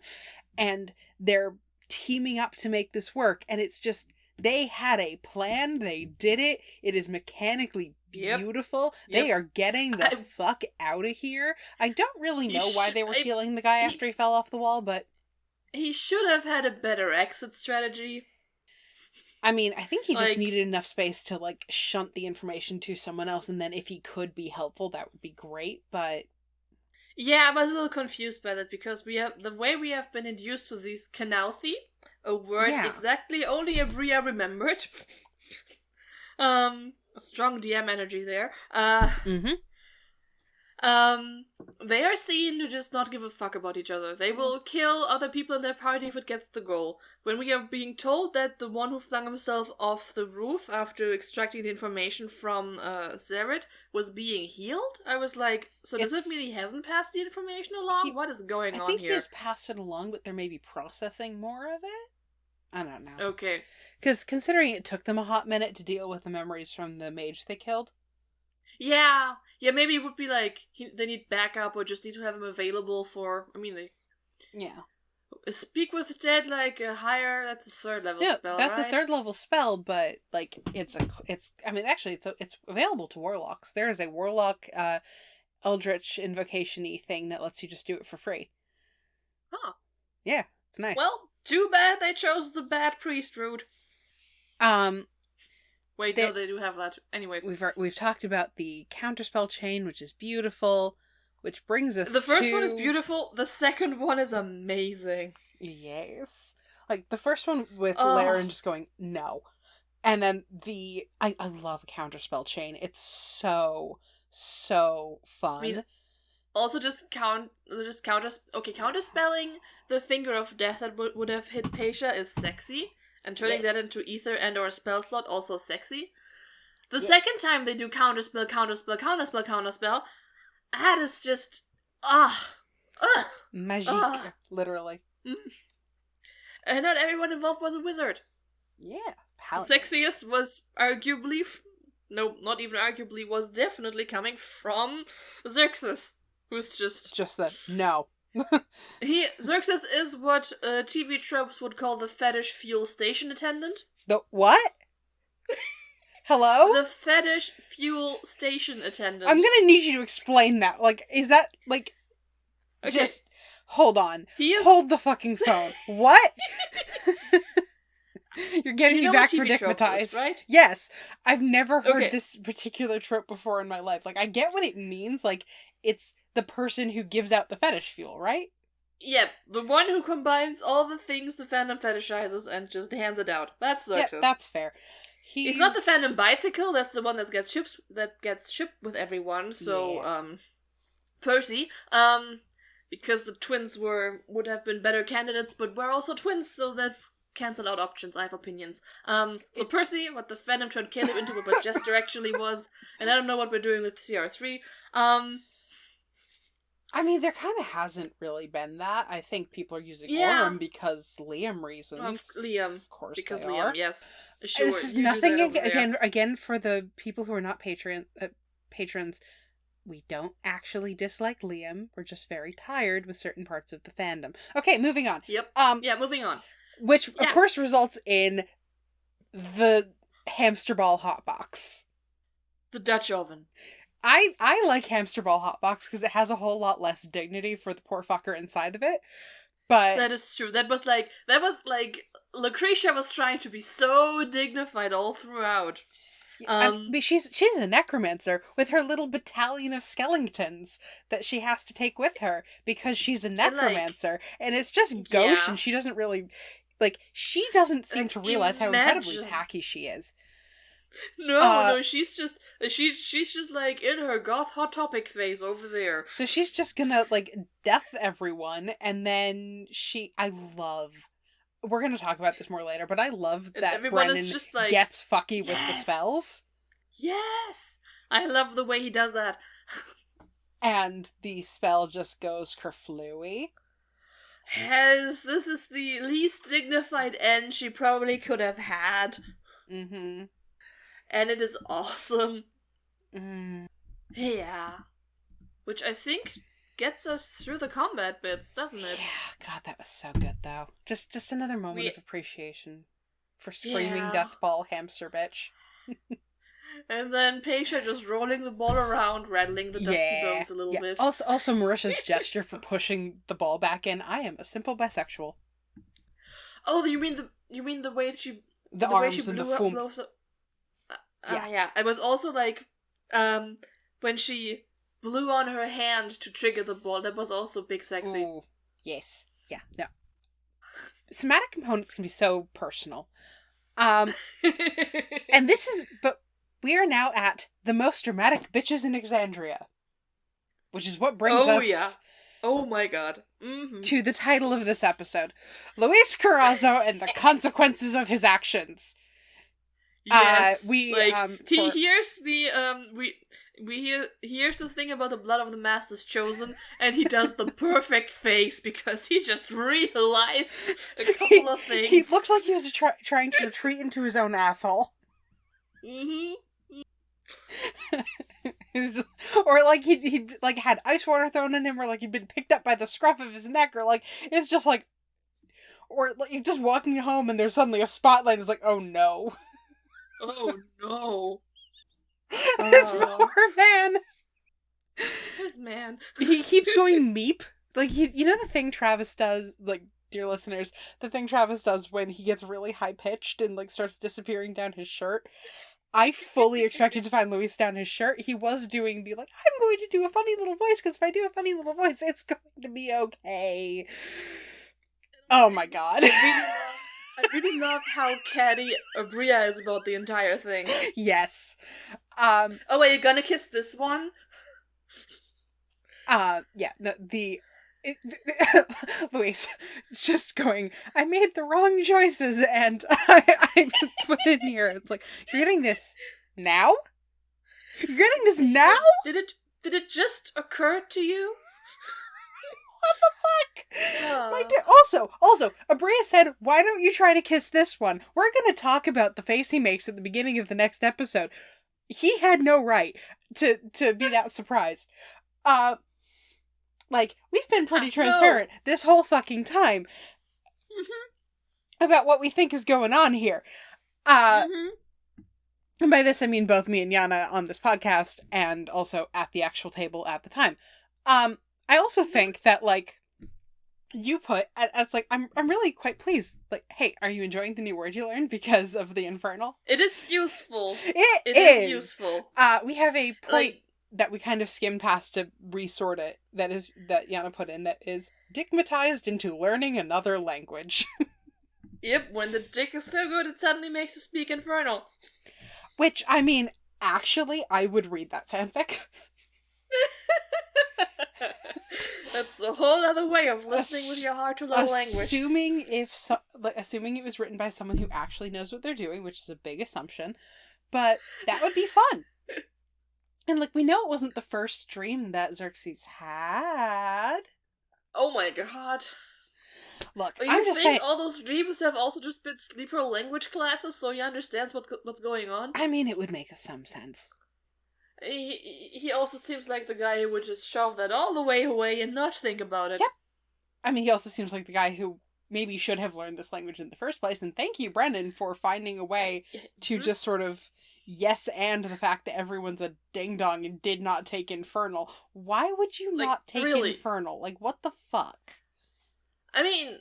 and they're teaming up to make this work, and it's just, they had a plan, they did it, it is mechanically beautiful. Yep. They are getting the fuck out of here. I don't really know why they were killing the guy after he fell off the wall, but he should have had a better exit strategy. I mean, I think he just needed enough space to, like, shunt the information to someone else, and then if he could be helpful, that would be great, but... Yeah, I'm a little confused by that, because the way we have been introduced to these Calamity, a word exactly only Abria remembered. A strong DM energy there. They are seen to just not give a fuck about each other. They will kill other people in their party if it gets the goal. When we are being told that the one who flung himself off the roof after extracting the information from Zerit was being healed, I was like, so does it mean he hasn't passed the information along? What is going on here? I think he has passed it along, but they're maybe processing more of it? I don't know. Okay. Because considering it took them a hot minute to deal with the memories from the mage they killed. Yeah, maybe it would be like, they need backup or just need to have him available for, Yeah. Speak with the dead, like, a higher, that's a third level spell, that's right? a third level spell, but, like, it's available to warlocks. There is a warlock, eldritch invocation-y thing that lets you just do it for free. Huh. Yeah, it's nice. Well, too bad they chose the bad priest route. Wait, no, they do have that. Anyways. We've talked about the counterspell chain, which is beautiful, which brings us to... The first one is beautiful, the second one is amazing. Yes. Like, the first one with Laren just going, no. And then I love counterspell chain. It's so fun. Also counterspelling the finger of death that would have hit Pasha is sexy. And turning that into ether and or spell slot, also sexy. The second time they do counterspell, that is just... Magique, literally. And not everyone involved was a wizard. Yeah. The sexiest was arguably... No, not even arguably, was definitely coming from Xerxes. Who's just... Just that, no. Xerxes is what TV tropes would call the fetish fuel station attendant. The what? Hello? The fetish fuel station attendant. I'm gonna need you to explain that. Like, is that, like... Okay. Just, hold on. Hold the fucking phone. What? You're getting me back predicmatized. Right? Yes. I've never heard this particular trope before in my life. Like, I get what it means. Like, it's the person who gives out the fetish fuel, right? Yep, the one who combines all the things the fandom fetishizes and just hands it out. That's Xerxes. Yeah, that's fair. He's not the fandom bicycle, that's the one that gets shipped with everyone, so, Percy, because the twins would have been better candidates, but we're also twins, so that cancel out options, I have opinions. So Percy, what the fandom turned Caleb into, but Jester actually was, and I don't know what we're doing with CR3, I mean, there kind of hasn't really been that. I think people are using Orem because Liam reasons. Of course, because Liam, yes. Sure, this is nothing again for the people who are not patrons. We don't actually dislike Liam. We're just very tired with certain parts of the fandom. Okay, moving on. Yep. Moving on. Which, of course, results in the hamster ball hotbox. The Dutch oven. I like hamster ball hotbox because it has a whole lot less dignity for the poor fucker inside of it. But that is true. That was like Lucretia was trying to be so dignified all throughout. She's a necromancer with her little battalion of skeletons that she has to take with her because she's a necromancer, and it's just gauche, and she doesn't really she doesn't seem to realize how incredibly tacky she is. No, she's just like in her goth hot topic phase over there. So she's just gonna death everyone, and then we're gonna talk about this more later, but I love that Brennen just gets fucky with the spells. Yes! I love the way he does that. And the spell just goes kerflooey. This is the least dignified end she probably could have had. Mm-hmm. And it is awesome. Mm. Yeah. Which I think gets us through the combat bits, doesn't it? Yeah, God, that was so good, though. Just another moment of appreciation for screaming deathball hamster bitch. And then Peisha just rolling the ball around, rattling the dusty bones a little bit. Also Marisha's gesture for pushing the ball back in. I am a simple bisexual. Oh, you mean the way she the way arms she and the blew foam. up? Yeah. It was also like when she blew on her hand to trigger the ball. That was also big sexy. Ooh, yes. Yeah. No. Somatic components can be so personal. And but we are now at the most dramatic bitches in Exandria, which is what brings us oh my god. Mm-hmm. to the title of this episode, Luis Carrazzo and the Consequences of His Actions. Yes, he hears the he hears the thing about the blood of the Masters Chosen, and he does the perfect face because he just realized a couple of things. He looks like he was trying to retreat into his own asshole. Mm-hmm. Or like he like had ice water thrown in him, or like he'd been picked up by the scruff of his neck, or like it's just like, or like you're just walking home and there's suddenly a spotlight. It's like, oh no. Oh no. This poor man. This man. He keeps going meep. Like you know the thing Travis does, like, dear listeners, the thing Travis does when he gets really high pitched and like starts disappearing down his shirt. I fully expected to find Luis down his shirt. He was doing the like, I'm going to do a funny little voice, because if I do a funny little voice, it's going to be okay. Oh my god. I really love how catty Bria is about the entire thing. Yes. Oh wait, you're gonna kiss this one? Yeah, no, Luis is just going, I made the wrong choices, and I put in here, it's like, you're getting this now? You're getting this now? Did it just occur to you? What the fuck? Like, also, Abria said, why don't you try to kiss this one? We're gonna talk about the face he makes at the beginning of the next episode. He had no right to be that surprised. Like, we've been pretty transparent this whole fucking time about what we think is going on here. And by this I mean both me and Jana on this podcast, and also at the actual table at the time. I also think that, like, you put, it's like, I'm really quite pleased. Like, hey, are you enjoying the new word you learned because of the infernal? It is useful. It is useful. We have a point that we kind of skimmed past to resort it, that Jana put in, that is digmatized into learning another language. Yep, when the dick is so good it suddenly makes you speak infernal. Which, I mean, actually, I would read that fanfic. That's a whole other way of listening with your heart to low language. Assuming it was written by someone who actually knows what they're doing, which is a big assumption, but that would be fun. And, like, we know it wasn't the first dream that Xerxes had. Oh my god. Look, I'm just saying, all those dreams have also just been sleeper language classes, so he understands what's going on? I mean, it would make some sense. He also seems like the guy who would just shove that all the way away and not think about it. Yep. I mean, he also seems like the guy who maybe should have learned this language in the first place, and thank you, Brennen, for finding a way to just sort of yes and the fact that everyone's a ding-dong and did not take Infernal. Why would you not take Infernal? Like, what the fuck? I mean,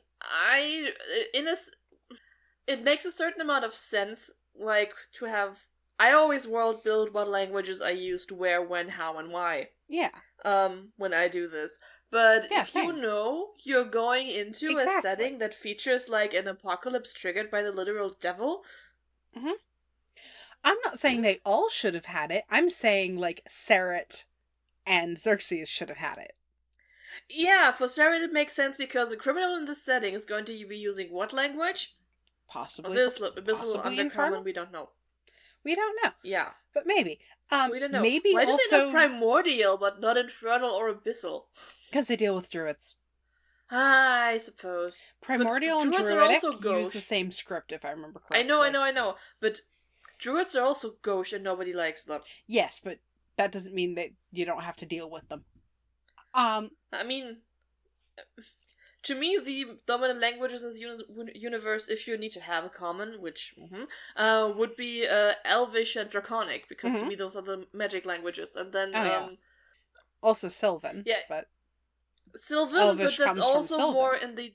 it makes a certain amount of sense, like, to have... I always world build what languages I used where, when, how, and why. Yeah. When I do this. But if same. you know you're going into a setting that features, like, an apocalypse triggered by the literal devil... Mm-hmm. I'm not saying they all should have had it. I'm saying, like, Seret and Xerxes should have had it. Yeah, for Seret it makes sense because a criminal in this setting is going to be using what language? Possibly. Abyssal, Undercommon, we don't know. We don't know. Yeah. But maybe. We don't know. Maybe Why did they also... know primordial, but not infernal or abyssal? Because they deal with druids. I suppose. Primordial and druids are druidic also use gauche. the same script, if I remember correctly. I know. But druids are also gauche and nobody likes them. Yes, but that doesn't mean that you don't have to deal with them. I mean, to me, the dominant languages in the universe, if you need to have a common, which would be Elvish and Draconic, because to me those are the magic languages. And then also Sylvan. Yeah, but Sylvan, Elvish but that's comes from also Sylvan. more in the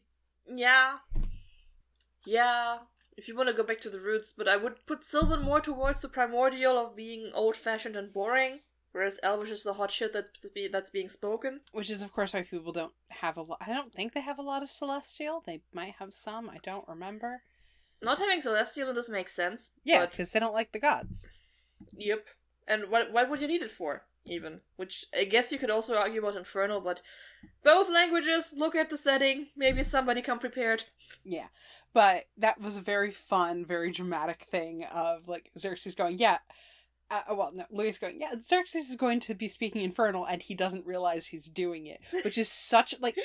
if you want to go back to the roots, but I would put Sylvan more towards the primordial of being old-fashioned and boring, whereas Elvish is the hot shit that's being spoken. Which is, of course, why people don't have a lot. I don't think they have a lot of Celestial. They might have some. I don't remember. Not having Celestial in this makes sense. Yeah, because they don't like the gods. Yep. And what would you need it for, even? Which I guess you could also argue about Infernal, but both languages, look at the setting, maybe somebody come prepared. Yeah. But that was a very fun, very dramatic thing of, like, Xerxes going, Louis going, Xerxes is going to be speaking Infernal, and he doesn't realize he's doing it, which is such, like,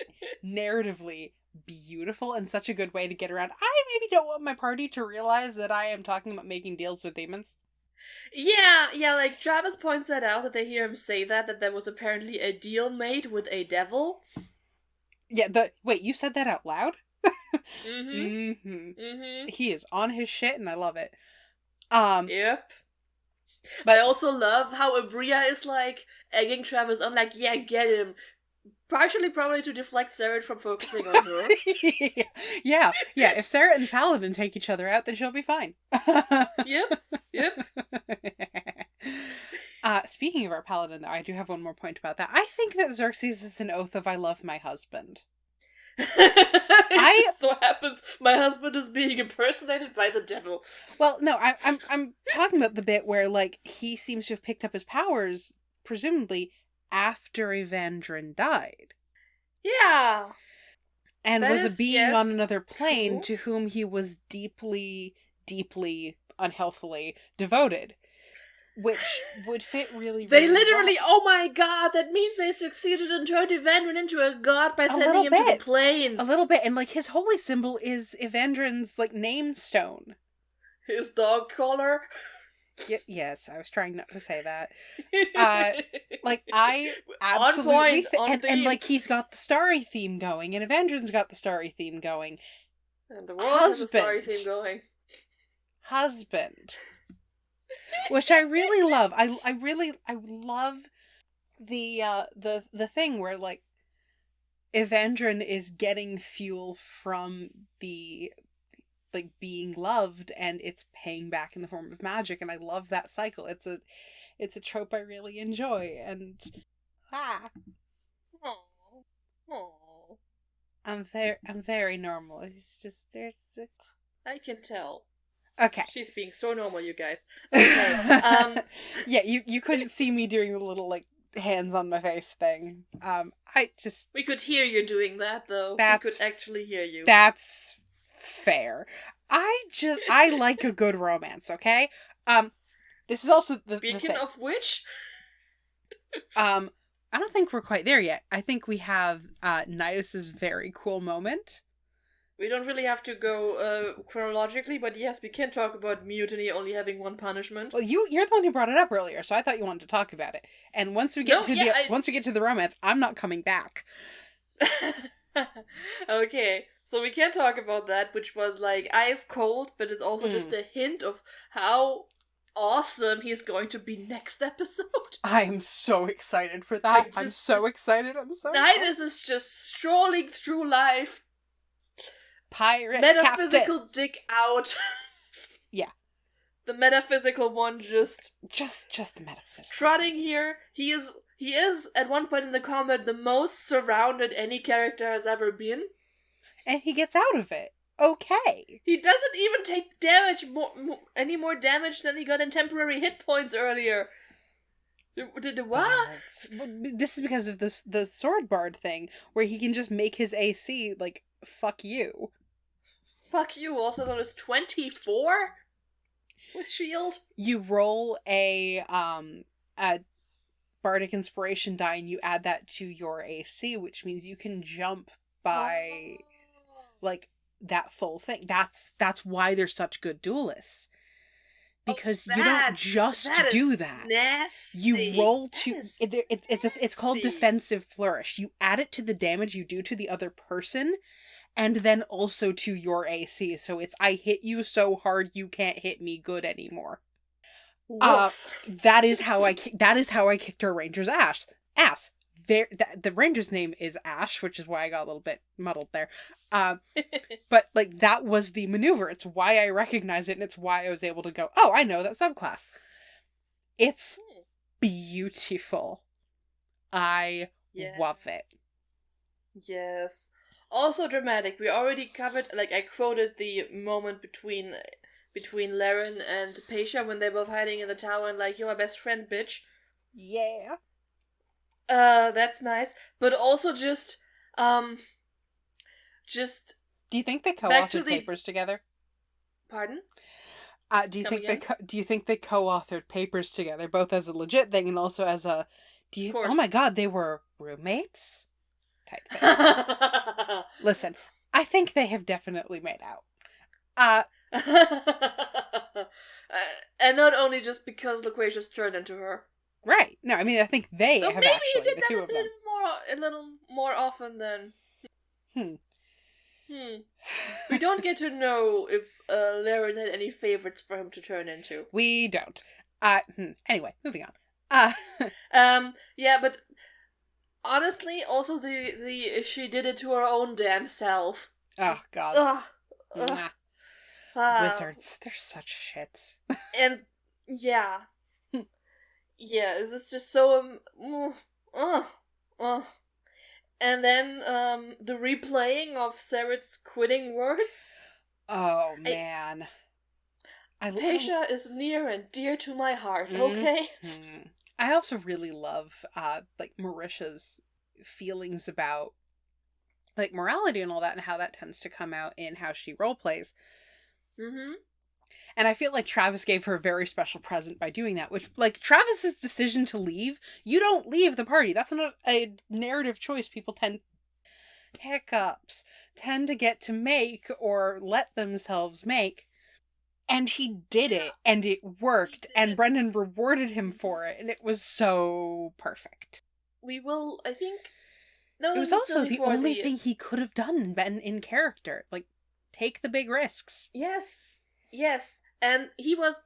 narratively beautiful and such a good way to get around. I maybe don't want my party to realize that I am talking about making deals with demons. Yeah, like, Travis points that out, that they hear him say that there was apparently a deal made with a devil. Yeah, wait, you said that out loud? Mm-hmm. He is on his shit, and I love it. Yep. But I also love how Abria is, like, egging Travis on, like, yeah, get him. Partially probably to deflect Sarah from focusing on her. Yeah, if Sarah and Paladin take each other out, then she'll be fine. Yep. Speaking of our Paladin, though, I do have one more point about that. I think that Xerxes is an oath of I love my husband. It just so happens my husband is being impersonated by the devil. Well, no, I'm talking about the bit where, like, he seems to have picked up his powers, presumably, after Evandrin died. Yeah. And that was a being on another plane true. To whom he was deeply, deeply, unhealthily devoted. Which would fit really, They really literally, well. oh my god, that means they succeeded and turned Evandrin into a god by sending him to the plane. A little bit, and, like, his holy symbol is Evandrin's, like, name stone. His dog collar. Yes, I was trying not to say that. Like, I absolutely... On point, and, like, he's got the starry theme going, and Evandrin's got the starry theme going. And the world has a starry theme going. Husband. Which I really love. I love the thing where, like, Evandrin is getting fuel from the, like, being loved, and it's paying back in the form of magic, and I love that cycle. It's a trope I really enjoy, and I'm very normal. It's just I can tell. Okay. She's being so normal, you guys. Okay. Yeah, you couldn't see me doing the little, like, hands on my face thing. We could hear you doing that, though. We could actually hear you. That's fair. I like a good romance, okay? This is also the Speaking thing. of which... I don't think we're quite there yet. I think we have Nidus's very cool moment. We don't really have to go chronologically, but yes, we can talk about mutiny only having one punishment. Well, you're the one who brought it up earlier, so I thought you wanted to talk about it. And once we get to the romance, I'm not coming back. Okay, so we can talk about that, which was, like, ice cold, but it's also just a hint of how awesome he's going to be next episode. I am so excited for that. I'm so excited. Nidus is just strolling through life. Pirate metaphysical captain. Dick out. Yeah. The metaphysical one just the metaphysical. Strutting here. He is at one point in the combat the most surrounded any character has ever been. And he gets out of it. Okay. He doesn't even take damage any more damage than he got in temporary hit points earlier. What? This is because of the sword bard thing, where he can just make his AC, like, fuck you. Fuck you, also known as 24? With shield. You roll a bardic inspiration die and you add that to your AC, which means you can jump by like that full thing. That's why they're such good duelists. Because you don't just do that. Nasty. You roll to it's called defensive flourish. You add it to the damage you do to the other person, and then also to your AC. So it's I hit you so hard you can't hit me good anymore. That is how I kicked our ranger's ass. The ranger's name is Ash, which is why I got a little bit muddled there. But like that was the maneuver. It's why I recognize it, and it's why I was able to go, oh, I know that subclass. It's beautiful. I love it. Yes. Also dramatic. We already covered, like I quoted the moment between Laren and Pesha when they're both hiding in the tower and like, you're my best friend, bitch. Yeah. That's nice. But also just do you think they co-authored papers together? Pardon? Do you think they co-authored papers together, both as a legit thing and also as a oh my god, they were roommates type thing? Listen, I think they have definitely made out. And not only just because Loquacious turned into her. Right. No, I mean, I think they have maybe actually, did the that two of them. a little more often than... We don't get to know if Laren had any favorites for him to turn into. We don't. Anyway, moving on. Yeah, but honestly, also the she did it to her own damn self. Oh, God. Wizards, they're such shits. And, yeah. Yeah, this is just so, And then, the replaying of Seret's quitting words. Oh, man. Pesha is near and dear to my heart, okay? Mm-hmm. I also really love, like, Marisha's feelings about, like, morality and all that, and how that tends to come out in how she roleplays. Mm-hmm. And I feel like Travis gave her a very special present by doing that, which, like, Travis's decision to leave, you don't leave the party. That's not a narrative choice people tend to get to make or let themselves make. And he did it, and it worked, and Brennen rewarded him for it, and it was so perfect. We will, I think... No, it was also the only thing he could have done in character. Like, take the big risks. Yes. And he was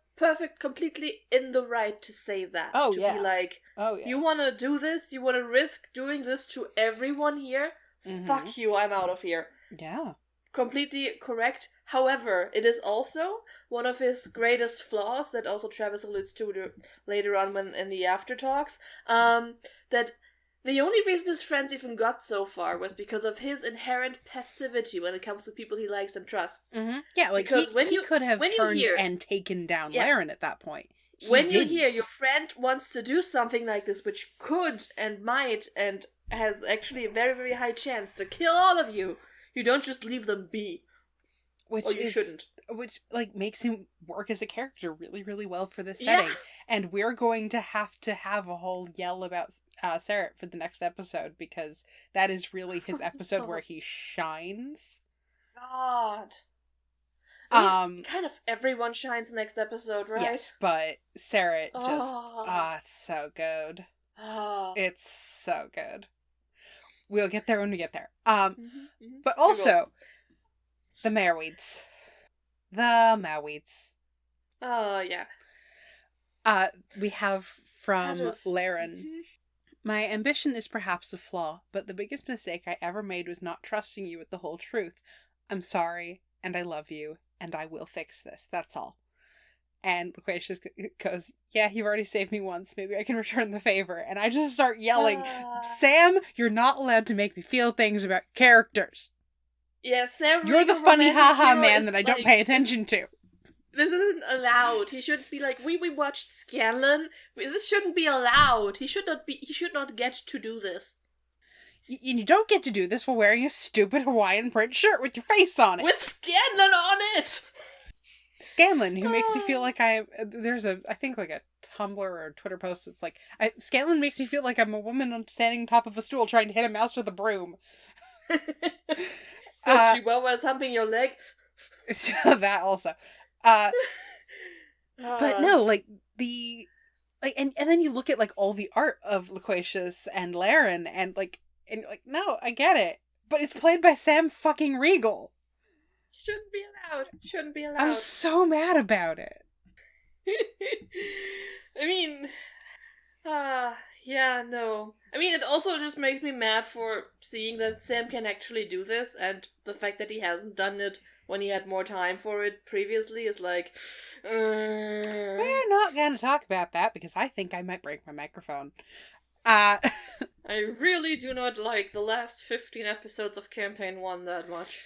completely in the right to say that. Oh, to yeah. be like, you want to do this? You want to risk doing this to everyone here? Mm-hmm. Fuck you, I'm out of here. Yeah. Completely correct. However, it is also one of his greatest flaws that also Travis alludes to later on when in the after talks, that the only reason his friends even got so far was because of his inherent passivity when it comes to people he likes and trusts. Mm-hmm. Yeah, like because he could have turned and taken down Laren at that point. You hear your friend wants to do something like this, which could and might and has actually a very, very high chance to kill all of you, you don't just leave them be. Shouldn't. Which, like, makes him work as a character really, really well for this setting. Yeah. And we're going to have a whole yell about Seret for the next episode, because that is really his episode where he shines. God. Kind of everyone shines next episode, right? Yes, but Seret it's so good. It's so good. We'll get there when we get there. But also, the Mareweeds. The Mareweeds. Oh, yeah. We have from Laren. My ambition is perhaps a flaw, but the biggest mistake I ever made was not trusting you with the whole truth. I'm sorry, and I love you, and I will fix this. That's all. And Loquacious goes, yeah, you've already saved me once. Maybe I can return the favor. And I just start yelling, Sam, you're not allowed to make me feel things about characters. Yeah, Sam. You're the funny haha man that I don't pay attention to. This isn't allowed. He should be like, we watched Scanlan. This shouldn't be allowed. He should not get to do this. You don't get to do this while wearing a stupid Hawaiian print shirt with your face on it. With Scanlan on it! Scanlan, who makes me feel like there's I think like a Tumblr or a Twitter post that's like, Scanlan makes me feel like I'm a woman standing on top of a stool trying to hit a mouse with a broom. Chihuahua's humping your leg. That also. But no, like, and then you look at, like, all the art of Loquacious and Laren, and no, I get it. But it's played by Sam fucking Riegel. Shouldn't be allowed. I'm so mad about it. I mean, yeah, no. I mean, it also just makes me mad for seeing that Sam can actually do this, and the fact that he hasn't done it when he had more time for it previously is like... We're not going to talk about that, because I think I might break my microphone. I really do not like the last 15 episodes of Campaign 1 that much.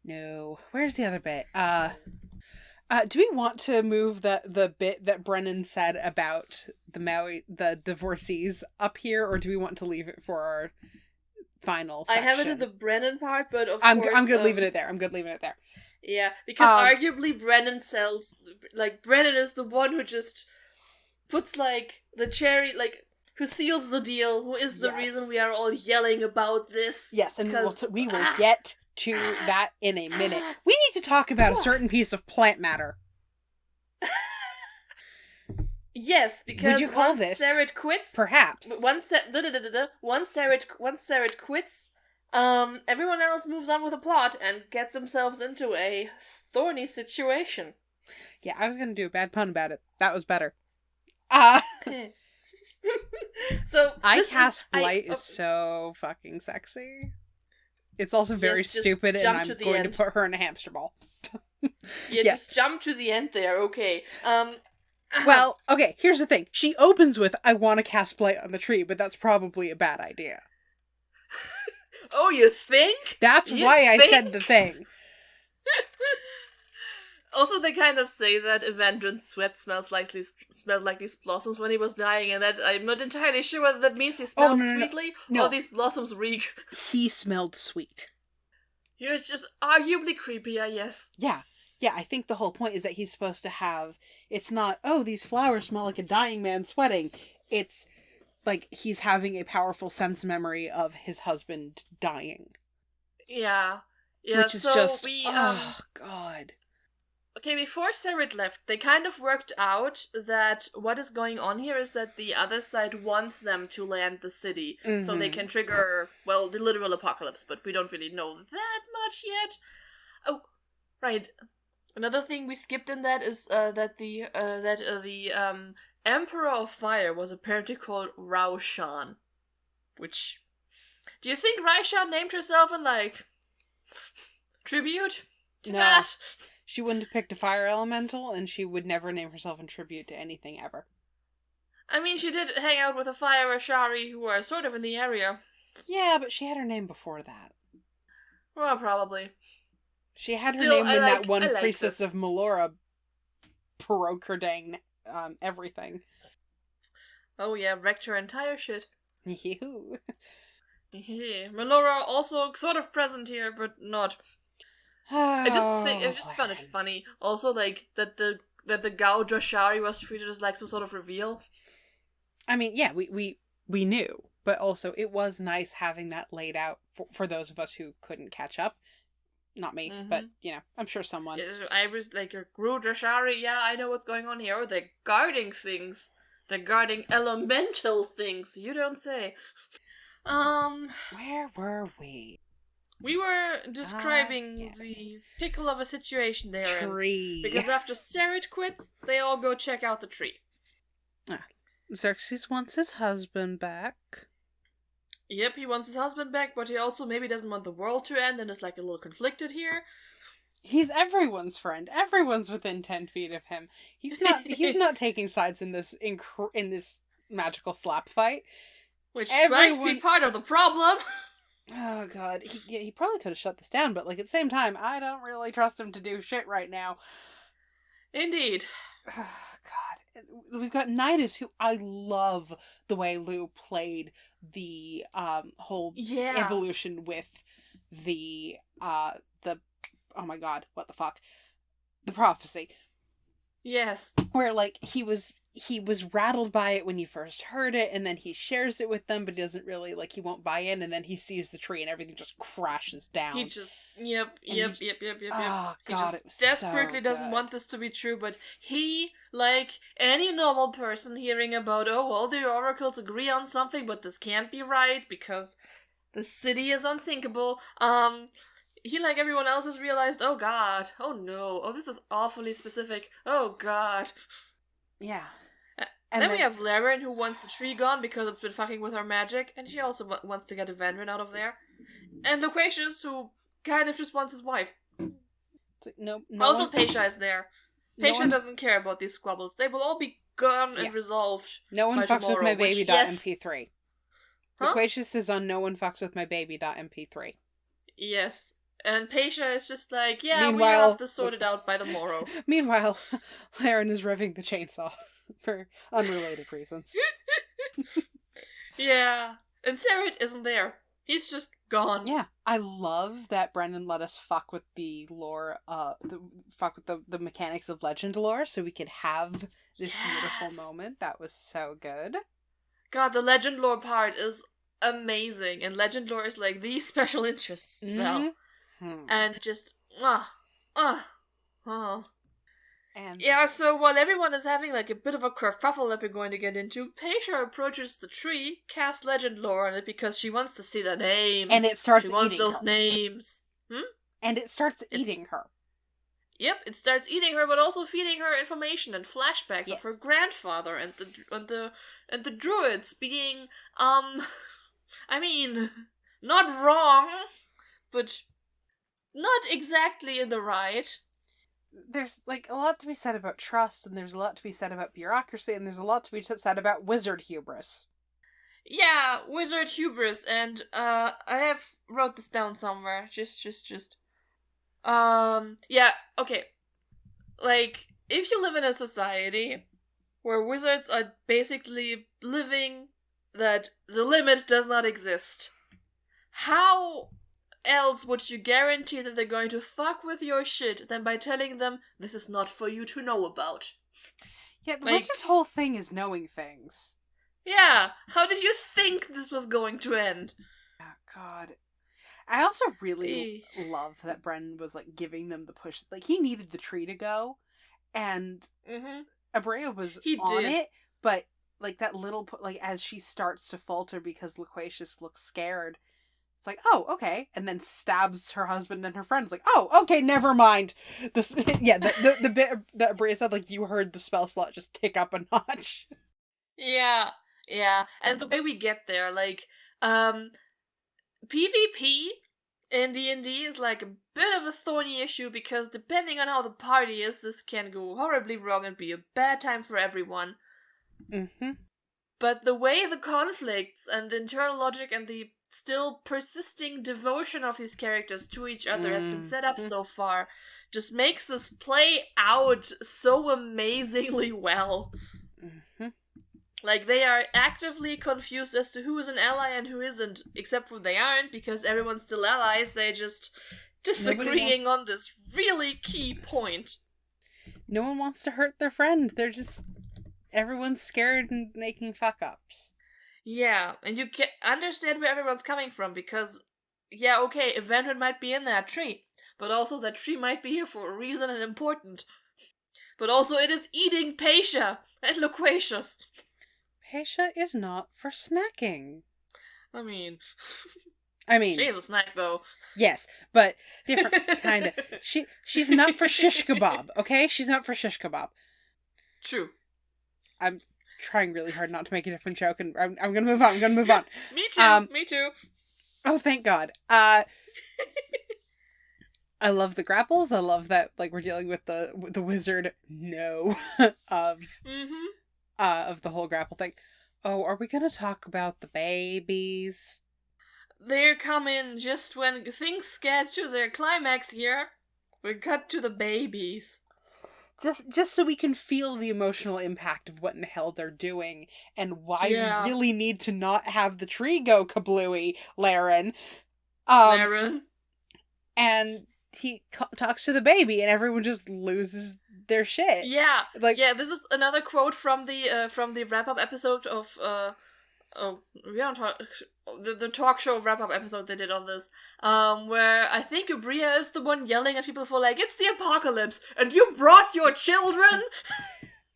No. Where's the other bit? Do we want to move the bit that Brennen said about the divorcees up here, or do we want to leave it for our final section? I have it in the Brennen part, but I'm good leaving it there. I'm good leaving it there. Yeah, because arguably Brennen Brennen is the one who just puts, like, the cherry, like, who seals the deal, who is the reason we are all yelling about this. Yes, and we will get to that in a minute. We need to talk about a certain piece of plant matter. Yes, because would you call this Sarah quits, perhaps once Sarah quits, everyone else moves on with the plot and gets themselves into a thorny situation. Yeah, I was gonna do a bad pun about it. That was better. So Blight is so fucking sexy. It's also very stupid, and I'm going to put her in a hamster ball. Just jump to the end there, okay. Well, okay, here's the thing. She opens with, I want to cast Blight on the tree, but that's probably a bad idea. Oh, you think? That's why I said the thing. Also, they kind of say that Evandrin's sweat smelled like these blossoms when he was dying, and that I'm not entirely sure whether that means he smelled sweetly or these blossoms reek. He smelled sweet. He was just arguably creepier, yes. Yeah, I think the whole point is that he's supposed to have... It's not, oh, these flowers smell like a dying man sweating. It's like he's having a powerful sense memory of his husband dying. Yeah. Which is oh, God. Okay, before Sarah left, they kind of worked out that what is going on here is that the other side wants them to land the city, so they can trigger, well, the literal apocalypse, but we don't really know that much yet. Oh, right. Another thing we skipped in that is that the Emperor of Fire was apparently called Raushan, which... Do you think Raishan named herself in, like, tribute to that? She wouldn't have picked a fire elemental, and she would never name herself in tribute to anything ever. I mean, she did hang out with a fire Ashari who are sort of in the area. Yeah, but she had her name before that. Well, probably. She had her name when that one priestess of Melora prokerdang everything. Oh yeah, wrecked her entire shit. Yoo. Melora also sort of present here, but not. I just found it funny. Also, like that the Gao Drashari was treated as like some sort of reveal. I mean, yeah, we knew, but also it was nice having that laid out for those of us who couldn't catch up. Not me, but I'm sure someone. I was like, Gru Drashari. Yeah, I know what's going on here. Oh, they're guarding things. They're guarding elemental things. You don't say. Where were we? We were describing the pickle of a situation they're tree. in. Because after Sarah quits, they all go check out the tree. Xerxes wants his husband back. Yep, he wants his husband back, but he also maybe doesn't want the world to end and is like a little conflicted here. He's everyone's friend. Everyone's within 10 feet of him. He's not taking sides in this magical slap fight. Which might be part of the problem. Oh, God. He probably could have shut this down, but, like, at the same time, I don't really trust him to do shit right now. Indeed. Oh, God. We've got Nidus, who I love the way Lou played the whole evolution with the oh my God, what the fuck? The prophecy. Yes. Where, like, he was rattled by it when he first heard it, and then he shares it with them, but he doesn't really, like, he won't buy in, and then he sees the tree and everything just crashes down. He just, yep. Oh, He God, just it was desperately so doesn't good. want this to be true, but he, like any normal person hearing about, oh, all the oracles agree on something, but this can't be right because the city is unsinkable, he, like everyone else, has realized, oh God, oh no, oh, this is awfully specific, oh God. Yeah. And then we have Laren, who wants the tree gone because it's been fucking with her magic, and she also wants to get Evandrin out of there. And Loquacious, who kind of just wants his wife. No also, one... Peisha is there. Peisha doesn't care about these squabbles. They will all be gone and resolved. No one fucks tomorrow, with my baby. Yes. MP3. Huh? Loquacious is on no one fucks with my baby. MP3. Yes. And Peisha is just like, yeah, Meanwhile, we have this sorted out by the morrow. Meanwhile, Laren is revving the chainsaw for unrelated reasons. Yeah. And Serret isn't there. He's just gone. Yeah. I love that Brennen let us fuck with the lore, fuck with the mechanics of legend lore so we could have this beautiful moment. That was so good. God, the legend lore part is amazing. And legend lore is like the special interest spell. Mm-hmm. And just, And yeah, so while everyone is having like a bit of a kerfuffle that we're going to get into, Peisha approaches the tree, casts legend lore on it because she wants to see the names. And it starts eating her. She wants those her. names. And it starts eating her. Yep, it starts eating her, but also feeding her information and flashbacks of her grandfather and the druids being, I mean, not wrong, but not exactly in the right. There's, like, a lot to be said about trust, and there's a lot to be said about bureaucracy, and there's a lot to be said about wizard hubris. Yeah, wizard hubris, and, I wrote this down somewhere. Yeah, okay. Like, if you live in a society where wizards are basically living that the limit does not exist, how else would you guarantee that they're going to fuck with your shit than by telling them, this is not for you to know about? Yeah, the wizard's whole thing is knowing things. Yeah, how did you think this was going to end? Oh, God. I also really love that Brennen was, like, giving them the push. Like, he needed the tree to go, and Abrea was on it, but, like, that little, like, as she starts to falter because Loquacious looks scared, it's like, oh, okay, and then stabs her husband and her friends, like, oh, okay, never mind. This, yeah, the bit that Abrea said, like, you heard the spell slot just tick up a notch. Yeah, and the way we get there, like, PvP in D&D is like a bit of a thorny issue because depending on how the party is, this can go horribly wrong and be a bad time for everyone. But the way the conflicts and the internal logic and the still persisting devotion of these characters to each other has been set up so far just makes this play out so amazingly well. Like, they are actively confused as to who is an ally and who isn't, except for they aren't, because everyone's still allies, they're just disagreeing on this really key point. No one wants to hurt their friend, they're just... Everyone's scared and making fuck-ups. Yeah, and you can understand where everyone's coming from, because, yeah, okay, Evandrin might be in that tree, but also that tree might be here for a reason and important. But also it is eating Peisha and Loquacious. Peisha is not for snacking. I mean, she's a snack though. Yes, but different kind of. She's not for shish kebab, okay? She's not for shish kebab. True. I'm trying really hard not to make a different joke, and I'm gonna move on. Me too. Me too. Oh, thank God. I love the grapples. I love that, like, we're dealing with the wizard of the whole grapple thing. Oh, are we gonna talk about the babies? They're coming just when things get to their climax here. We cut to the babies. Just so we can feel the emotional impact of what in the hell they're doing and why we really need to not have the tree go kablooey, Laren. Laren. And he talks to the baby and everyone just loses their shit. Yeah, Like, this is another quote from the wrap-up episode of we don't talk the talk show wrap-up episode they did on this, where I think Ubria is the one yelling at people for like, it's the apocalypse, and you brought your children.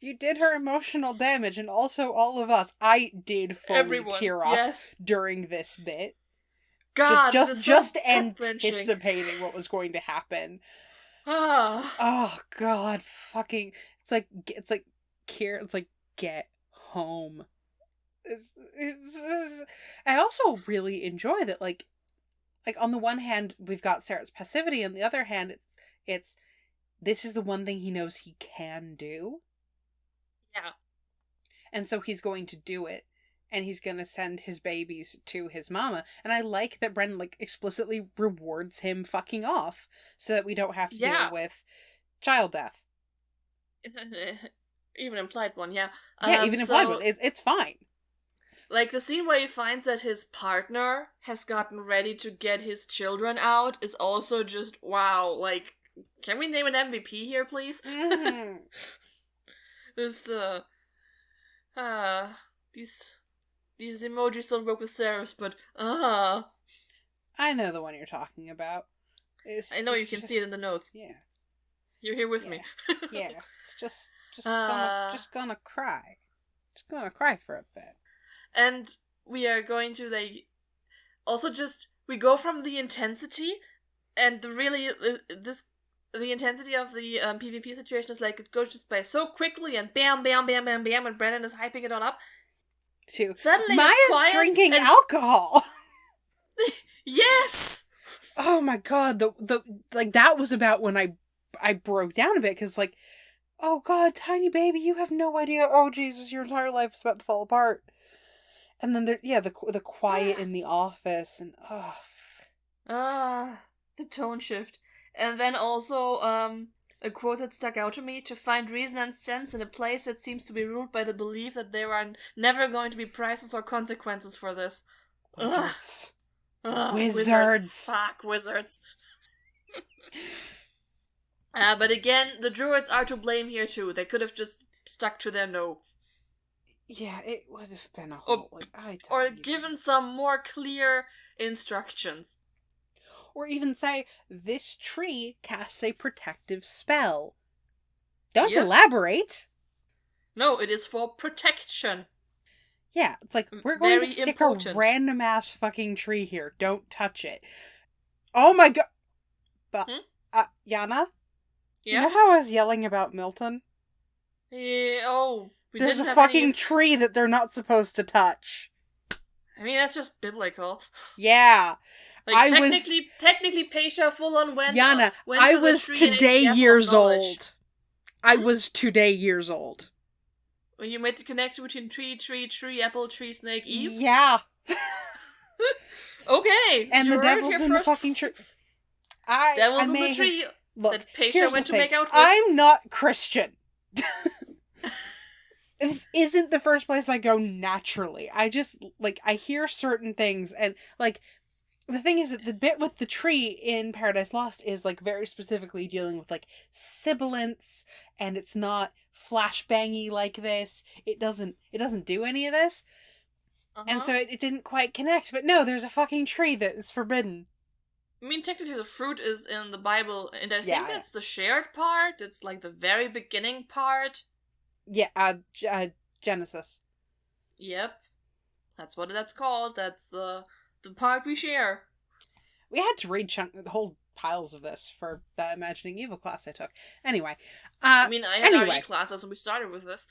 You did her emotional damage, and also all of us. I did fully tear up during this bit. God, just anticipating what was going to happen. Oh God, fucking! It's like get home. I also really enjoy that. Like on the one hand, we've got Sarah's passivity, on the other hand, it's this is the one thing he knows he can do. Yeah, and so he's going to do it. And he's gonna send his babies to his mama. And I like that Brennen, like, explicitly rewards him fucking off so that we don't have to deal with child death. Even implied one, yeah. Even implied one. It's fine. Like, the scene where he finds that his partner has gotten ready to get his children out is also just, wow, like, can we name an MVP here, please? Mm-hmm. These emojis don't work with serifs, but I know the one you're talking about. I know you can see it in the notes. Yeah. You're here with me. Yeah. It's just gonna cry. Just gonna cry for a bit. And we are going to, like, also just, we go from the intensity, and the intensity of the PvP situation is like, it goes just by so quickly, and bam, bam, bam, bam, bam, and Brennen is hyping it all up. Suddenly Maya's drinking alcohol. Yes. Oh my God, the like that was about when I broke down a bit, because like, oh God, tiny baby, you have no idea. Oh Jesus, your entire life is about to fall apart. And then the quiet in the office, and the tone shift, and then also a quote that stuck out to me: to find reason and sense in a place that seems to be ruled by the belief that there are never going to be prices or consequences for this. Wizards. Wizards. Fuck, wizards. But again, the druids are to blame here too. They could have just stuck to their no. Yeah, it would have been a whole... Or given some more clear instructions. Or even say, this tree casts a protective spell. Don't elaborate. No, it is for protection. Yeah, it's like, we're going to stick a random ass fucking tree here. Don't touch it. Oh my God. But, Jana? Yeah? You know how I was yelling about Milton? There's a fucking tree that they're not supposed to touch. I mean, that's just biblical. Yeah. Like, technically, Pesha full on went. Jana, I was today years old. I was today years old. When you made the connection between tree, apple, tree, snake, Eve? Yeah. Okay. And the devil's in the fucking tree. Devil's in the tree that Pesha went to make out with. I'm not Christian. This isn't the first place I go naturally. I just, like, I hear certain things, and, like, the thing is that the bit with the tree in Paradise Lost is, like, very specifically dealing with, like, sibilance, and it's not flashbangy like this. It doesn't do any of this. And so it didn't quite connect, but no, there's a fucking tree that is forbidden. I mean, technically the fruit is in the Bible, and I think that's the shared part. It's, like, the very beginning part. Yeah, Genesis. Yep. That's what that's called. That's the part we share. We had to read whole piles of this for that Imagining Evil class I took. Anyway. I mean, I had RE classes and we started with this.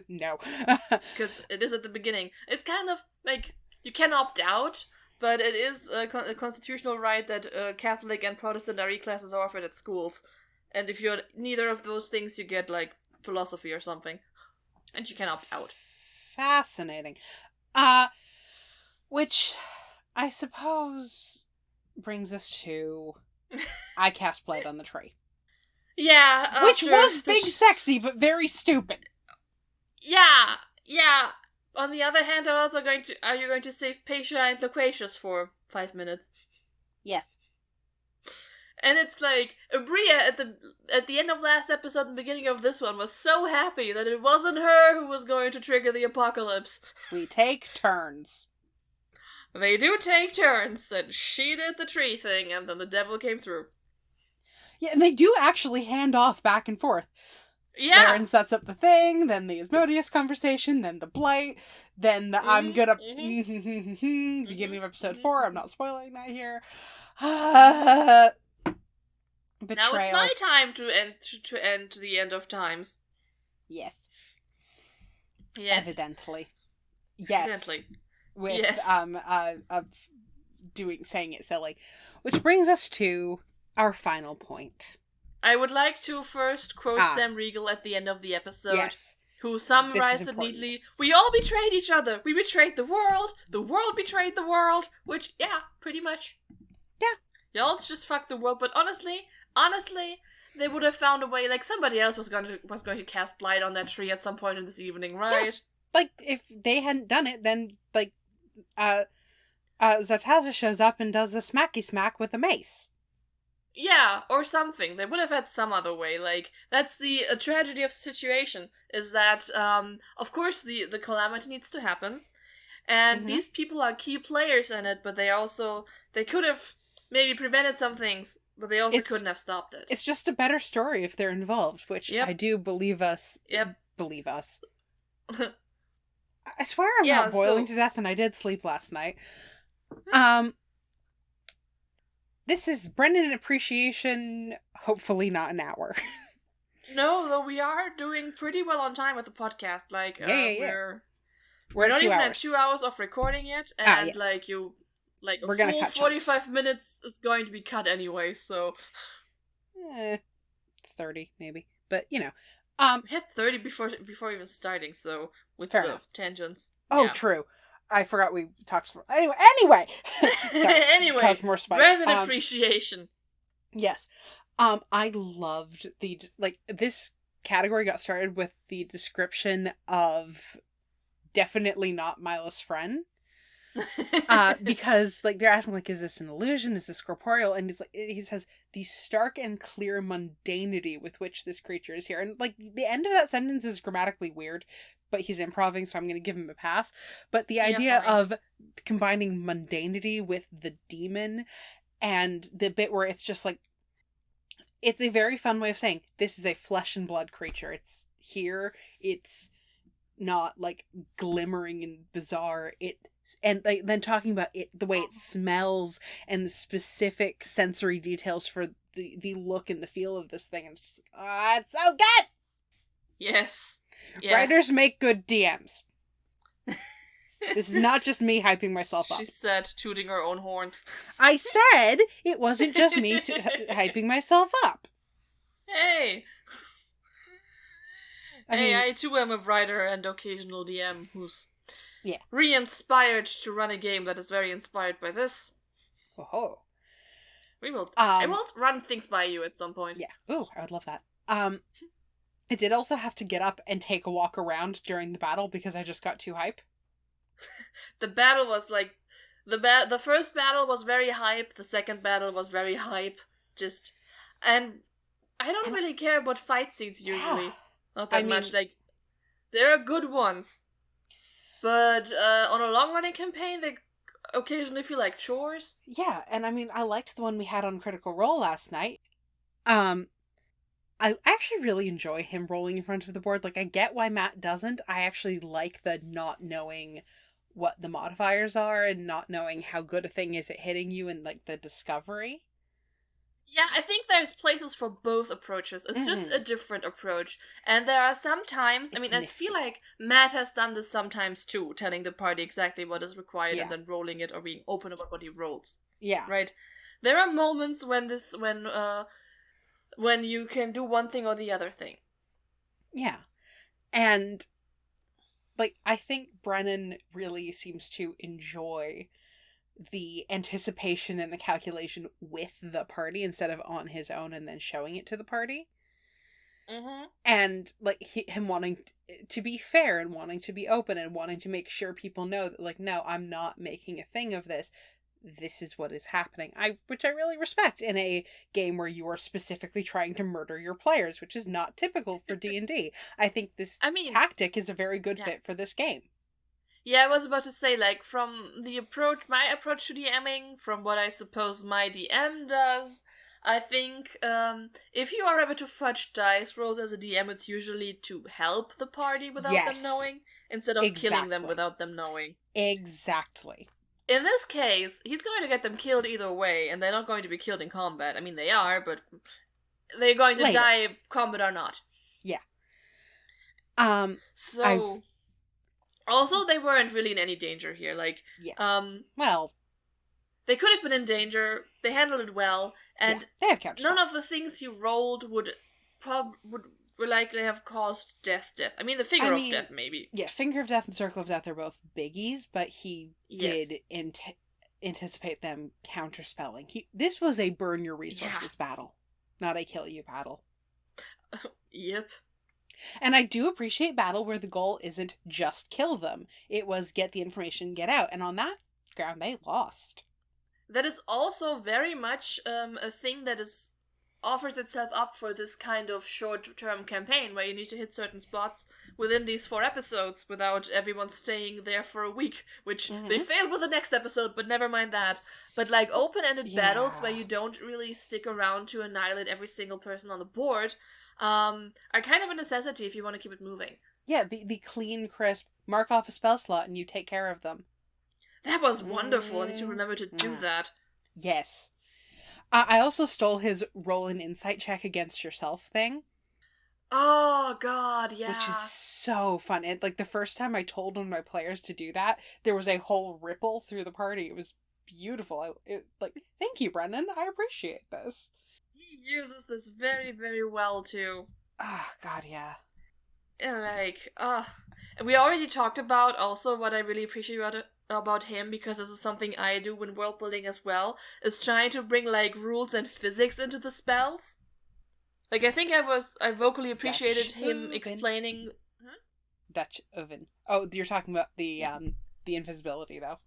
No. Because it is at the beginning. It's kind of, like, you can opt out, but it is a constitutional right that Catholic and Protestant RE classes are offered at schools. And if you're neither of those things, you get, like, philosophy or something. And you can opt out. Fascinating. Which, I suppose, brings us to I Cast Blood on the Tree. Yeah. Which was big sexy, but very stupid. Yeah. On the other hand, are you going to save Pesha and Loquacious for 5 minutes? Yeah. And it's like, Abria at the end of last episode and beginning of this one was so happy that it wasn't her who was going to trigger the apocalypse. We take turns. They do take turns, and she did the tree thing, and then the devil came through. Yeah, and they do actually hand off back and forth. Yeah. Darren sets up the thing, then the Asmodeus conversation, then the Blight, then the I'm gonna... beginning of episode 4, I'm not spoiling that here. Betrayal. Now it's my time to end the end of times. Yes. Yes. Evidently. Yes. Evidently. With yes. saying it silly. Which brings us to our final point. I would like to first quote Sam Riegel at the end of the episode. Yes. Who summarized it neatly. We all betrayed each other. We betrayed the world betrayed the world. Which, yeah, pretty much. Yeah. Y'all just fucked the world, but honestly, they would have found a way, like somebody else was going to cast blight on that tree at some point in this evening, right? Yeah. Like, if they hadn't done it, then, like, Zartaza shows up and does a smacky smack with a mace. Yeah, or something. They would have had some other way. Like, that's the tragedy of the situation, is that, of course, the Calamity needs to happen, and these people are key players in it, but they could have maybe prevented some things, but they also couldn't have stopped it. It's just a better story if they're involved, which I do believe us. Yep. Believe us. I swear I'm not boiling to death, and I did sleep last night. This is Brennen Appreciation, hopefully not an hour. No, though we are doing pretty well on time with the podcast. Like, We're not even hours. at 2 hours of recording yet, and we're a full 45 minutes is going to be cut anyway, so 30 maybe. But, we had 30 before even starting, so with Fair the enough. tangents. Oh, yeah. True. I forgot we talked. Anyway. Sorry, cause more spice. Brennen Appreciation. Yes. I loved this category got started with the description of definitely not Mila's friend. Because they're asking is this an illusion? Is this corporeal? And he says the stark and clear mundanity with which this creature is here. And the end of that sentence is grammatically weird, but he's improving, so I'm going to give him a pass. But the idea of combining mundanity with the demon, and the bit where it's just it's a very fun way of saying this is a flesh and blood creature. It's here. It's not glimmering and bizarre. And then talking about it, the way it smells and the specific sensory details for the look and the feel of this thing. And it's just it's so good! Yes. Writers make good DMs. This is not just me hyping myself up. She said, tooting her own horn. I said it wasn't just me hyping myself up. Hey! I too am a writer and occasional DM who's re-inspired to run a game that is very inspired by this. Oh. We will. I will run things by you at some point. Yeah. Ooh, I would love that. I did also have to get up and take a walk around during the battle because I just got too hype. The battle was the first battle was very hype. The second battle was very hype. And I don't really care about fight scenes usually. Not that much. There are good ones. But on a long-running campaign, they occasionally feel like chores. Yeah, and I liked the one we had on Critical Role last night. I actually really enjoy him rolling in front of the board. I get why Matt doesn't. I actually like the not knowing what the modifiers are and not knowing how good a thing is at hitting you and, the discovery. Yeah, I think there's places for both approaches. It's just a different approach. And there are some times, I feel like Matt has done this sometimes too, telling the party exactly what is required and then rolling it or being open about what he rolls. Yeah. Right? There are moments when you can do one thing or the other thing. Yeah. And, I think Brennen really seems to enjoy the anticipation and the calculation with the party instead of on his own and then showing it to the party. Mm-hmm. And, him wanting to be fair and wanting to be open and wanting to make sure people know that, no, I'm not making a thing of this. this is what is happening. Which I really respect in a game where you are specifically trying to murder your players, which is not typical for D&D. I think this tactic is a very good fit for this game. Yeah, I was about to say, like, from my approach to DMing, from what I suppose my DM does, I think if you are ever to fudge dice rolls as a DM, it's usually to help the party without them knowing, instead of killing them without them knowing. Exactly. In this case, he's going to get them killed either way, and they're not going to be killed in combat. I mean, they are, but they're going to die, combat or not. Yeah. Also, they weren't really in any danger here. Like, well, they could have been in danger. They handled it well, and they have none of the things you rolled would likely have caused death. I mean, the finger of death, maybe. Yeah, finger of death and circle of death are both biggies, but he did anticipate them counterspelling. This was a burn your resources battle, not a kill you battle. Yep. And I do appreciate battle where the goal isn't just kill them. It was get the information, get out. And on that ground, they lost. That is also very much a thing that offers itself up for this kind of short-term campaign where you need to hit certain spots within these 4 episodes without everyone staying there for a week, which they failed with the next episode, but never mind that. But like open-ended battles where you don't really stick around to annihilate every single person on the board are kind of a necessity if you want to keep it moving. Yeah, the clean, crisp, mark off a spell slot and you take care of them. That was wonderful. I need to remember to do that. Yes. I also stole his roll an insight check against yourself thing. Oh, God, yeah. Which is so fun. And like the first time I told one of my players to do that, there was a whole ripple through the party. It was beautiful. Thank you, Brennen. I appreciate this. He uses this very, very well, too. Oh, God, yeah. We already talked about also what I really appreciate about him, because this is something I do when world building as well, is trying to bring like rules and physics into the spells. Like I think I vocally appreciated him explaining Dutch oven. Oh, you're talking about the invisibility though.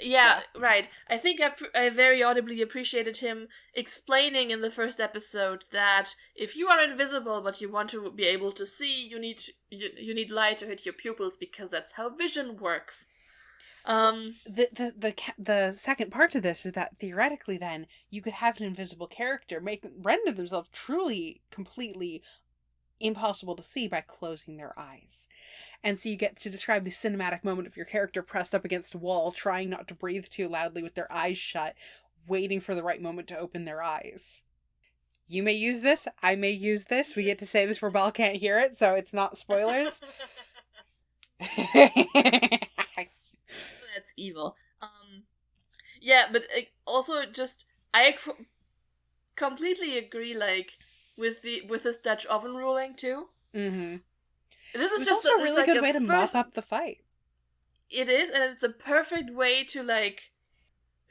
Yeah, right. I think I very audibly appreciated him explaining in the first episode that if you are invisible but you want to be able to see, you need light to hit your pupils because that's how vision works. The second part to this is that theoretically then you could have an invisible character render themselves truly completely impossible to see by closing their eyes. And so you get to describe the cinematic moment of your character pressed up against a wall, trying not to breathe too loudly with their eyes shut, waiting for the right moment to open their eyes. You may use this, I may use this. We get to say this where Belle can't hear it, so it's not spoilers. That's evil. Yeah, but also just I completely agree, like with this Dutch oven ruling too. Mm-hmm. This is just also a really good way to mop up the fight. It is, and it's a perfect way to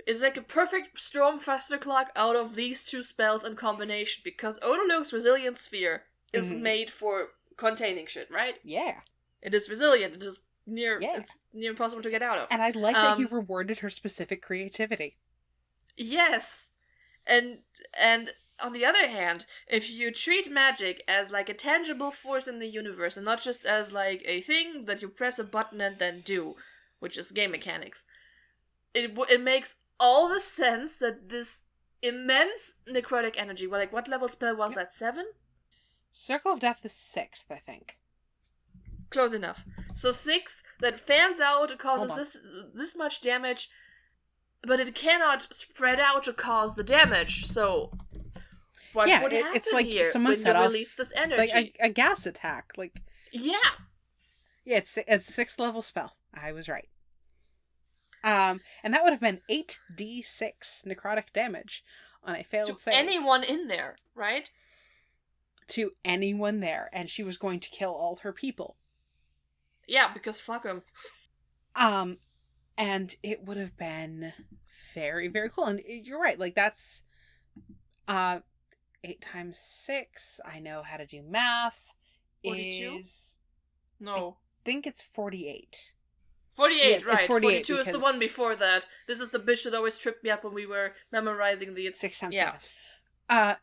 it's like a perfect storm faster clock out of these 2 spells in combination, because Odaluk's Resilient Sphere is made for containing shit, right? Yeah. It is resilient. It is it's near impossible to get out of. And I like that you rewarded her specific creativity. Yes. And on the other hand, if you treat magic as like a tangible force in the universe and not just as like a thing that you press a button and then do, which is game mechanics, it makes all the sense that this immense necrotic energy, well, like what level spell was that? 7? Circle of Death is 6th, I think. Close enough. So 6, that fans out, it causes this much damage, but it cannot spread out to cause the damage. So what would happen it's like here someone when set you off release this energy? Like a gas attack. Yeah, it's 6th level spell. I was right. And that would have been 8d6 necrotic damage on a failed save. To anyone in there, right? To anyone there, and she was going to kill all her people. Yeah, because fuck them. And it would have been very, very cool. And you're right, like that's 8 times 6. I know how to do math. 42? No. I think it's 48. 48, Yeah, right. it's 48 42 is the one before that. This is the bitch that always tripped me up when we were memorizing the... 6 times yeah. 7.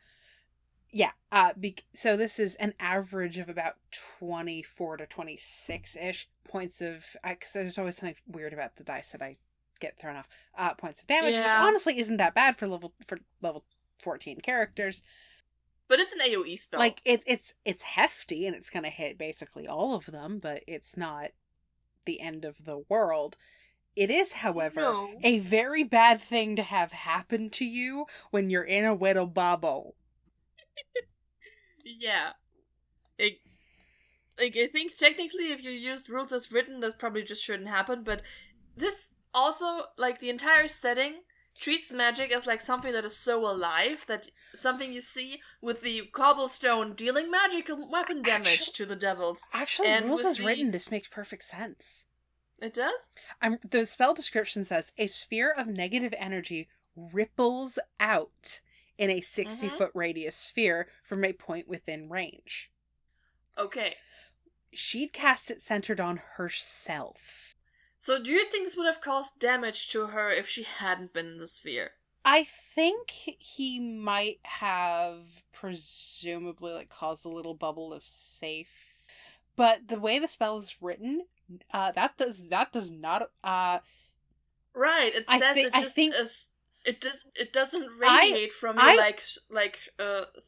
So this is an average of about 24 to 26-ish points of... Because there's always something weird about the dice that I get thrown off. Points of damage, which honestly isn't that bad for level 14 characters. But it's an AoE spell. Like, it's hefty, and it's going to hit basically all of them, but it's not the end of the world. It is, however, a very bad thing to have happen to you when you're in a little bubble. Yeah. I think technically if you used rules as written, that probably just shouldn't happen, but this also, like, the entire setting treats magic as, like, something that is so alive, that something you see with the cobblestone dealing magical weapon damage to the devils. Actually, and rules as written, this makes perfect sense. It does? The spell description says, a sphere of negative energy ripples out in a 60-foot radius sphere from a point within range. Okay. She'd cast it centered on herself. So do you think this would have caused damage to her if she hadn't been in the sphere? I think he might have presumably, like, caused a little bubble of safe. But the way the spell is written, that does not... Right, it says it doesn't radiate from you like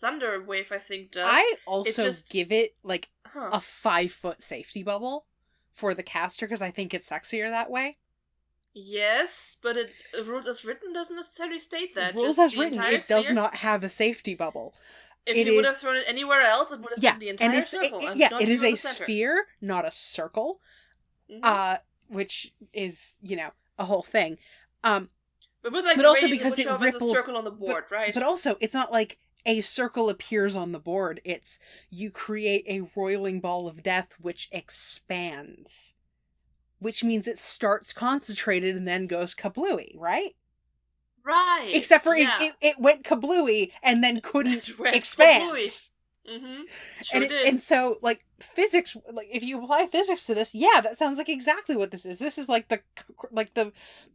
thunder wave, I think, does. I also give it, like, a 5-foot safety bubble for the caster, because I think it's sexier that way. Yes, but rules as written doesn't necessarily state that. Rules as written, it does not have a safety bubble. If you would have thrown it anywhere else, it would have been the entire circle. It is a sphere, not a circle. Which is, a whole thing. But also because it ripples a circle on the board, right? But also, it's not like a circle appears on the board. It's you create a roiling ball of death which expands. Which means it starts concentrated and then goes kablooey, right? Right. Except for it went kablooey and then couldn't expand. Mm-hmm. And so, like, physics, like, if you apply physics to this, that sounds like exactly what this is. This is like the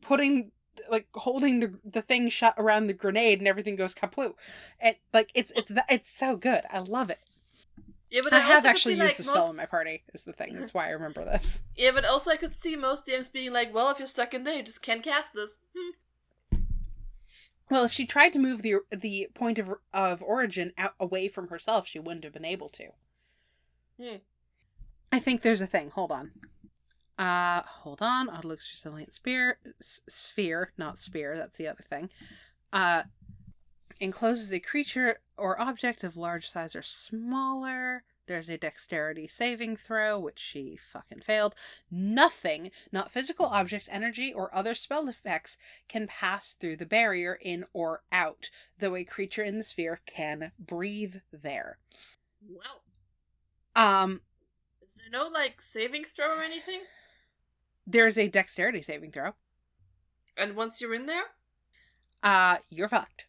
putting, like, holding the thing shut around the grenade and everything goes kaploo. And, like, it's so good. I love it. Yeah, but I have actually used the spell in my party, is the thing. That's why I remember this. Yeah, but also I could see most DMs being like, well, if you're stuck in there, you just can't cast this. Well, if she tried to move the point of origin out away from herself, she wouldn't have been able to. I think there's a thing. Hold on. Odaluk's Resilient Sphere, not spear, that's the other thing. Encloses a creature or object of large size or smaller. There's a dexterity saving throw, which she fucking failed. Nothing, not physical object, energy, or other spell effects, can pass through the barrier in or out, though a creature in the sphere can breathe there. Wow. Is there no, like, saving throw or anything? There's a dexterity saving throw. And once you're in there? You're fucked.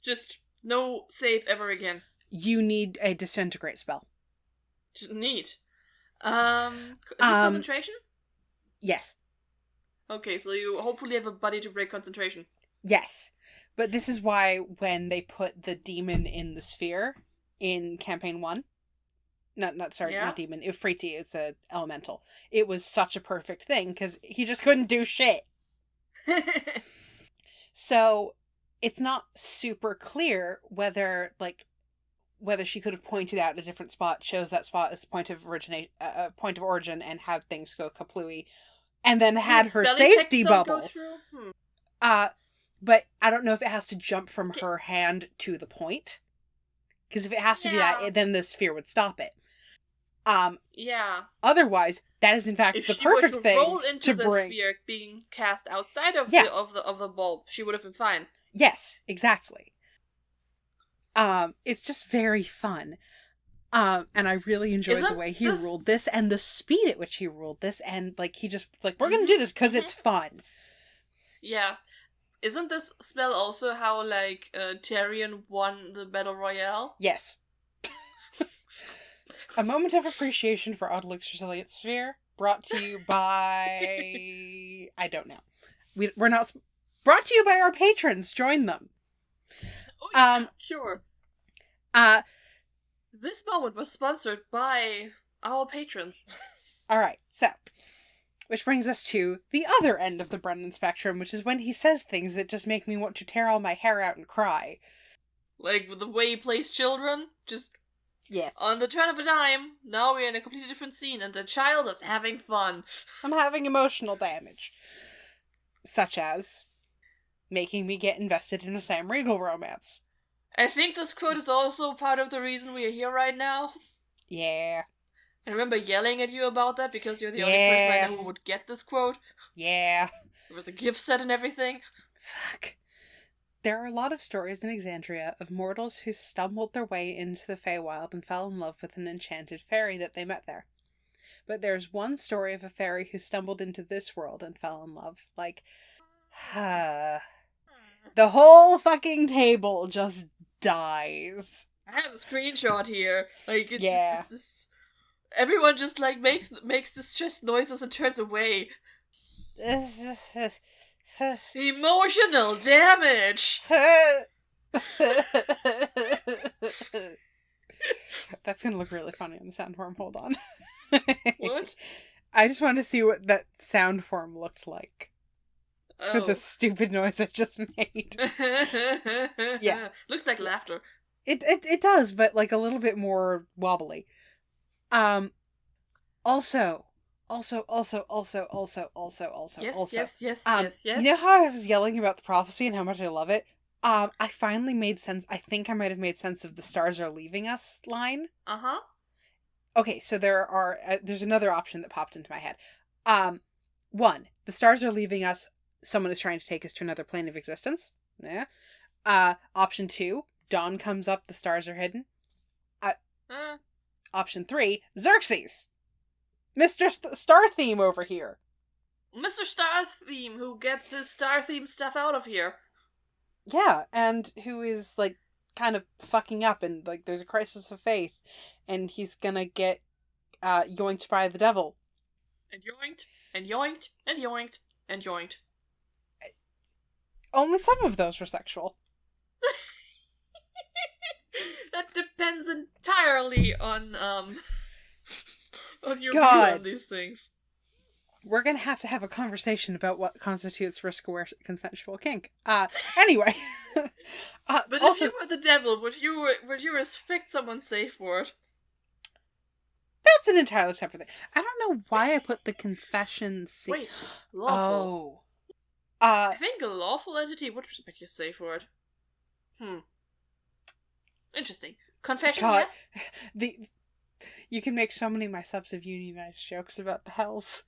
Just no save ever again. You need a disintegrate spell. Neat. Is this concentration? Yes. Okay, so you hopefully have a buddy to break concentration. Yes. But this is why when they put the demon in the sphere in campaign 1, not demon, Ifriti, it's a elemental. It was such a perfect thing because he just couldn't do shit. So it's not super clear whether she could have pointed out a different spot, chose that spot as the point of origin, and had things go kaplooey, and then had her safety bubble. But I don't know if it has to jump from her hand to the point, because if it has to do that, then the sphere would stop it. Otherwise, that is in fact the perfect thing roll into the bring. Sphere being cast outside of the bulb, she would have been fine. Yes, exactly. It's just very fun. And I really enjoyed the way he ruled this and the speed at which he ruled this, and like he just like, we're gonna do this because it's fun. Yeah. Isn't this spell also how like Tyrion won the Battle Royale? Yes. A moment of appreciation for Odaluk's Resilient Sphere. brought to you by... I don't know. We're not... Brought to you by our patrons. Join them. Oh, yeah, sure. Uh, This moment was sponsored by our patrons. Alright, so... Which brings us to the other end of the Brennen spectrum, which is when he says things that just make me want to tear all my hair out and cry. Like, the way he plays children, just... Yeah. On the turn of a dime, now we're in a completely different scene, and the child is having fun. I'm having emotional damage. Such as... making me get invested in a Sam Riegel romance. I think this quote is also part of the reason we are here right now. Yeah. I remember yelling at you about that because you're the only person I know who would get this quote. Yeah. There was a gift set and everything. Fuck. There are a lot of stories in Exandria of mortals who stumbled their way into the Feywild and fell in love with an enchanted fairy that they met there. But there's one story of a fairy who stumbled into this world and fell in love. Like, the whole fucking table just dies. I have a screenshot here. Like, it's Yeah. just everyone just, like, makes distressed noises and turns away. Emotional damage! That's gonna look really funny on the sound form. Hold on. What? I just wanted to see what that sound form looked like. For the stupid noise I just made. Yeah. Looks like laughter. It does, but like a little bit more wobbly. Also. Yes. You know how I was yelling about the prophecy and how much I love it? I finally made sense. I think I might have made sense of the stars are leaving us line. Uh-huh. Okay, so there's another option that popped into my head. 1, the stars are leaving us. Someone is trying to take us to another plane of existence. Yeah. Option 2, dawn comes up, the stars are hidden. Option 3, Xerxes. Mr. Star Theme over here. Mr. Star Theme, who gets his Star Theme stuff out of here. Yeah, and who is, like, kind of fucking up, and, like, there's a crisis of faith, and he's gonna get, yoinked by the devil. And yoinked, and yoinked, and yoinked, and yoinked. Only some of those were sexual. That depends entirely on your view on these things. We're gonna have to have a conversation about what constitutes risk-aware consensual kink. Anyway. But also, if you were the devil, would you respect someone's safe word? That's an entirely separate thing. I don't know why I put the confession scene. Wait, lawful. Oh. I think a lawful entity would respect your safe word. Interesting. Confession, God. yes? You can make so many of my subs have unionized jokes about the hells.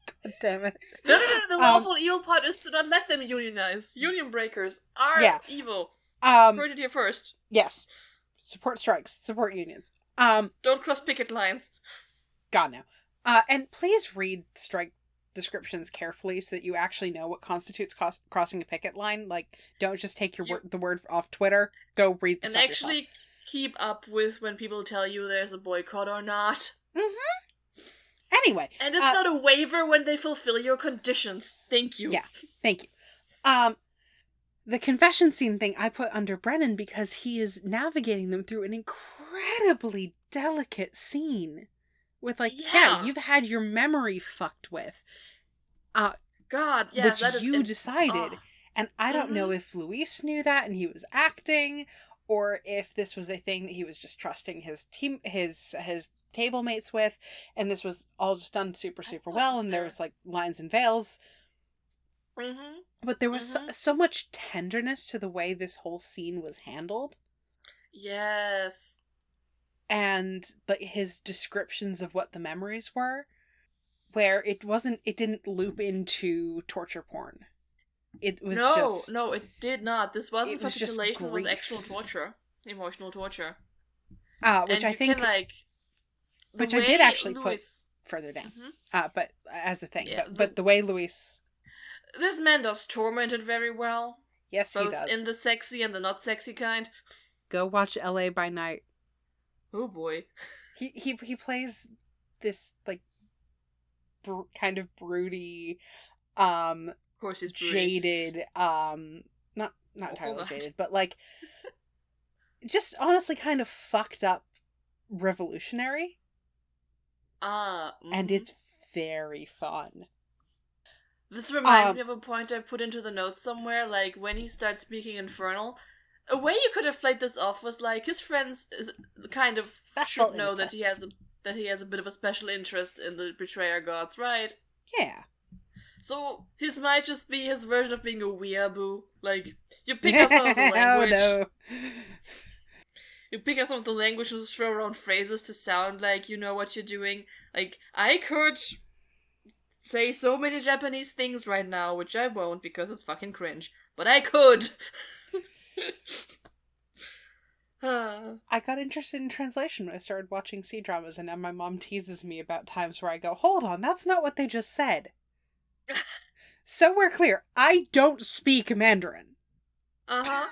God damn it. No, the lawful evil part is to not let them unionize. Union breakers are evil. Heard it here first. Yes. Support strikes. Support unions. Don't cross picket lines. God, no. And please read strike descriptions carefully so that you actually know what constitutes crossing a picket line. Like, don't just take the word off Twitter. Go read the and stuff actually yourself. Keep up with when people tell you there's a boycott or not. Mm-hmm. Anyway. And it's not a waiver when they fulfill your conditions. Thank you. Yeah, thank you. The confession scene thing I put under Brennen because he is navigating them through an incredibly delicate scene. With, like, you've had your memory fucked with. God, yeah, which that is... you decided. And I don't know if Luis knew that and he was acting, or if this was a thing that he was just trusting his table mates with, and this was all just done super well, and there was, like, lines and veils. Mm-hmm. But there was so much tenderness to the way this whole scene was handled. Yes. And his descriptions of what the memories were, where it didn't loop into torture porn. It was No, it did not. This wasn't capitulation, it was actual torture. Emotional torture. Which I think... which I did actually put further down. But as a thing. Yeah, but the way Luis... This man does torment it very well. Yes, he does. Both in the sexy and the not sexy kind. Go watch LA by Night. Oh boy. He plays this, like, kind of broody, Of course he's broody. jaded, not Also entirely not. jaded, but, like, just honestly kind of fucked up revolutionary. And it's very fun. This reminds me of a point I put into the notes somewhere, like, when he starts speaking Infernal. A way you could have played this off was, like, his friends kind of should know that he has a bit of a special interest in the Betrayer gods, right? Yeah. So, his might just be his version of being a weeaboo. Like, you pick up some of the language. Oh, no. You pick up some of the language and just throw around phrases to sound like you know what you're doing. Like, I could say so many Japanese things right now, which I won't because it's fucking cringe. But I could! I got interested in translation when I started watching C-dramas, and now my mom teases me about times where I go, hold on, that's not what they just said. So we're clear, I don't speak Mandarin. Uh-huh.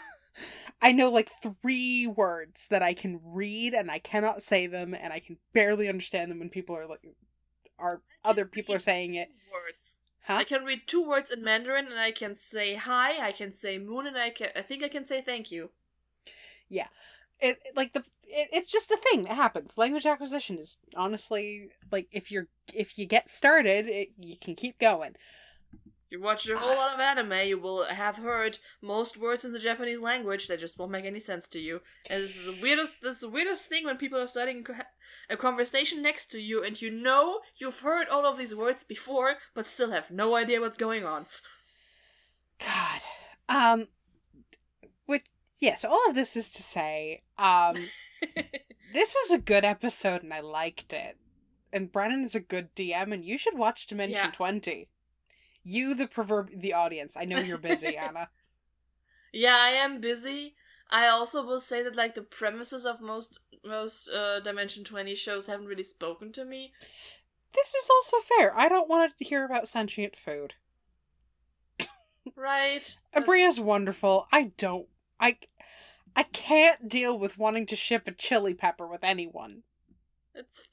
I know like 3 words that I can read, and I cannot say them, and I can barely understand them when people are like, other people are saying it. Words. Huh? I can read 2 words in Mandarin, and I can say hi, I can say moon, and I think I can say thank you. Yeah. It's just a thing that happens. Language acquisition is honestly, like, if you get started, you can keep going. You watch a whole lot of anime, you will have heard most words in the Japanese language that just won't make any sense to you. And this is the weirdest thing when people are starting a conversation next to you, and you know you've heard all of these words before, but still have no idea what's going on. God. So all of this is to say, this was a good episode and I liked it. And Brennen is a good DM, and you should watch Dimension 20. You, the audience. I know you're busy, Anna. Yeah, I am busy. I also will say that, like, the premises of most Dimension 20 shows haven't really spoken to me. This is also fair. I don't want to hear about sentient food. Right. Abria's wonderful. I can't deal with wanting to ship a chili pepper with anyone. It's...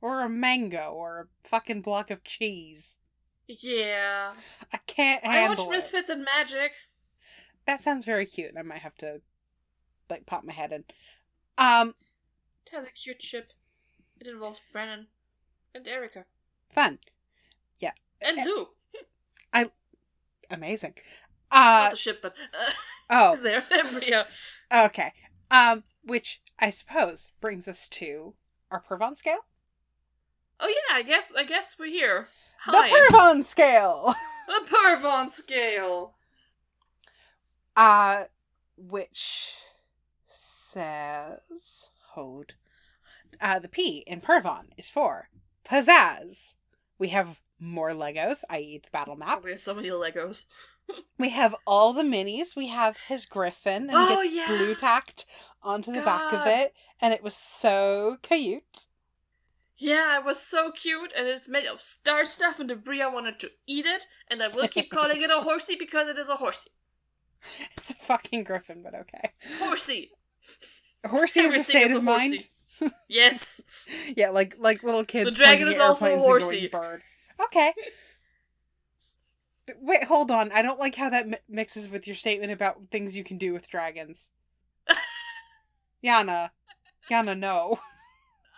or a mango, or a fucking block of cheese. Yeah. I can't handle I watch Misfits and Magic. That sounds very cute, and I might have to, like, pop my head in. It has a cute ship. It involves Brennen and Erica. Fun. Yeah. And Lou. Amazing. Not the ship, but... oh. There, Embryo. Okay. Which, I suppose, brings us to our Purvan Scale? Oh yeah, I guess we're here. Hi. The Purvan Scale! The Purvan Scale! Which says... Hold. The P in Purvan is for pizzazz. We have more Legos, i.e. the battle map. Oh, we have so many Legos. We have all the minis. We have his griffin, and he gets blue tacked onto the back of it, and it was so cute. Yeah, it was so cute, and it's made of star stuff, and Bria wanted to eat it, and I will keep calling it a horsey because it is a horsey. It's a fucking griffin, but okay. Horsey! Horsey is a state of mind? Yes. Yeah, like little kids. The dragon is also a horsey. Bird. Okay. Wait, hold on. I don't like how that mixes with your statement about things you can do with dragons. Jana, no.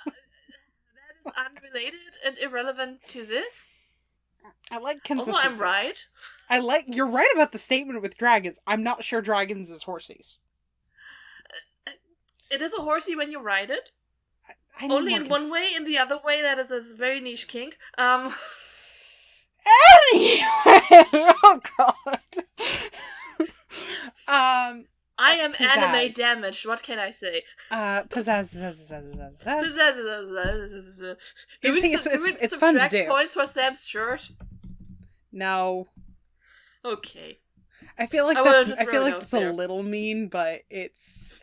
That is unrelated and irrelevant to this. I like consistency. Also, I'm right. You're right about the statement with dragons. I'm not sure dragons is horsies. It is a horsey when you ride it. Only in one way, in the other way, that is a very niche kink. Anyway, oh god. I am pizzazz. Anime damaged. What can I say? Pizzazz. Pizzazz. It's fun to do. Points for Sam's shirt. No. Okay. I feel like that's a little mean, but it's.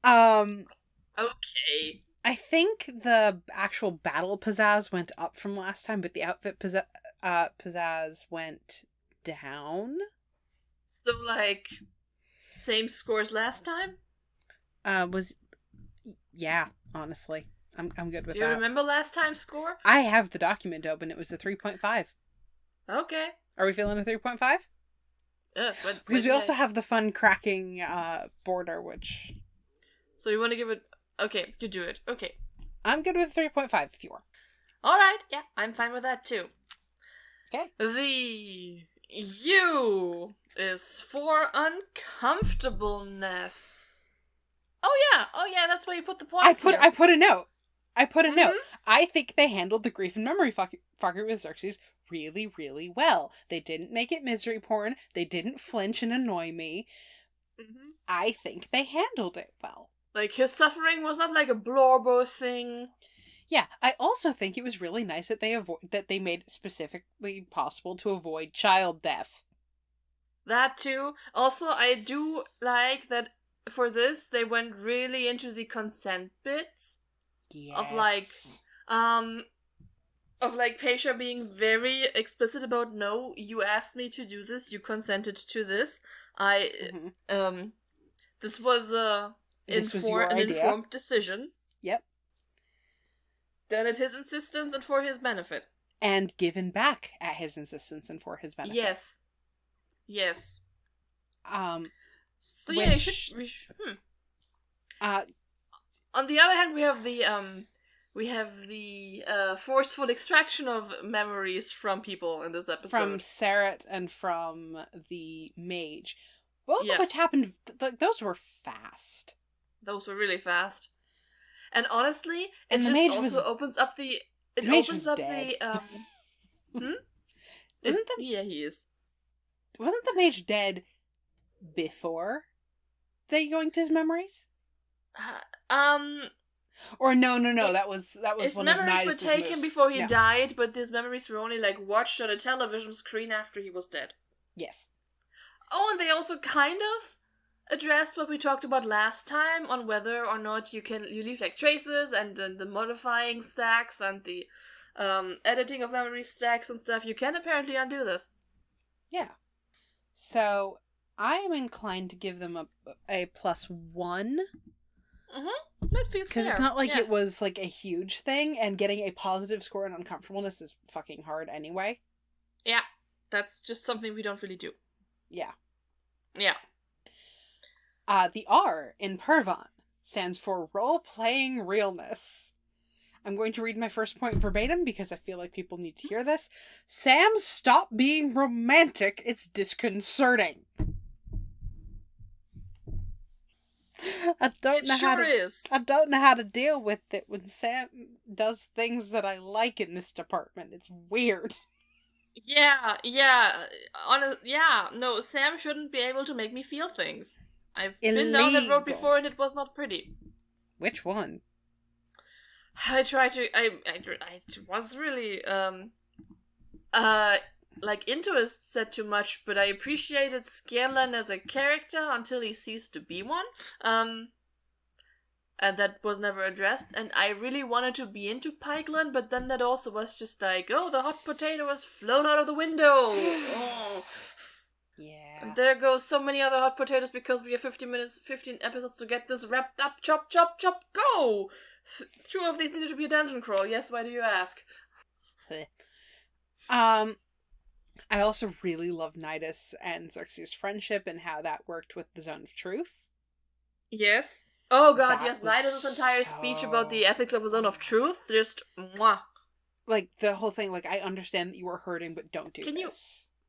Okay. I think the actual battle pizzazz went up from last time, but the outfit pizzazz went down. So, like, same scores last time? Yeah, honestly. I'm good with Do you that. remember last time's score? I have the document open. It was a 3.5. Okay. Are we feeling a 3.5? Because we yeah. also have the fun cracking border, which... So you want to give it... Okay, you do it. Okay. I'm good with 3.5 if you are. Alright, yeah, I'm fine with that too. Okay. The U is for uncomfortableness. Oh yeah, that's where you put the points here. I put a note. I think they handled the grief and memory fucker with Xerxes really, really well. They didn't make it misery porn. They didn't flinch and annoy me. Mm-hmm. I think they handled it well. Like, his suffering was not like a blorbo thing. Yeah, I also think it was really nice that they made it specifically possible to avoid child death. That too. Also, I do like that for this they went really into the consent bits. Yes. Of like Pesha being very explicit about, no, you asked me to do this, you consented to this. This was an informed decision. Yep. Done at his insistence and for his benefit. And given back at his insistence and for his benefit. Yes. So which, on the other hand, we have the forceful extraction of memories from people in this episode. From Sarat and from the mage. Both of which happened, those were fast. Those were really fast. And honestly, it and just also opens up the... It opens up dead. Yeah, he is. Wasn't the mage dead before they yoinked his memories? Or no, that was his one of Nidus' memories were taken moves. before he died, but his memories were only like watched on a television screen after he was dead. Yes. Oh, and they also kind of addressed what we talked about last time on whether or not you leave like traces, and then the modifying stacks and the editing of memory stacks and stuff. You can apparently undo this. Yeah. So I am inclined to give them a +1. That feels fair. Because it's not like it was like a huge thing, and getting a positive score in uncomfortableness is fucking hard anyway. Yeah, that's just something we don't really do. Yeah. Yeah. The R in Purvan stands for role-playing realness. I'm going to read my first point verbatim because I feel like people need to hear this. Sam, stop being romantic. It's disconcerting. I don't know how to deal with it when Sam does things that I like in this department. It's weird. Yeah. No, Sam shouldn't be able to make me feel things. I've been down that road before and it was not pretty. Which one? I was really, into it said too much, but I appreciated Scanlan as a character until he ceased to be one. And that was never addressed. And I really wanted to be into Pikeland, but then that also was just like, oh, the hot potato was flown out of the window. Oh. Yeah. And there goes so many other hot potatoes because we have 15 episodes to get this wrapped up. Chop, chop, chop, go! 2 of these needed to be a dungeon crawl. Yes, why do you ask? I also really love Nidus and Xerxes' friendship and how that worked with the Zone of Truth. Yes. Oh god, yes, Nidus' entire speech about the ethics of the Zone of Truth, just mwah. Like, the whole thing, like, I understand that you are hurting, but don't do this. Can you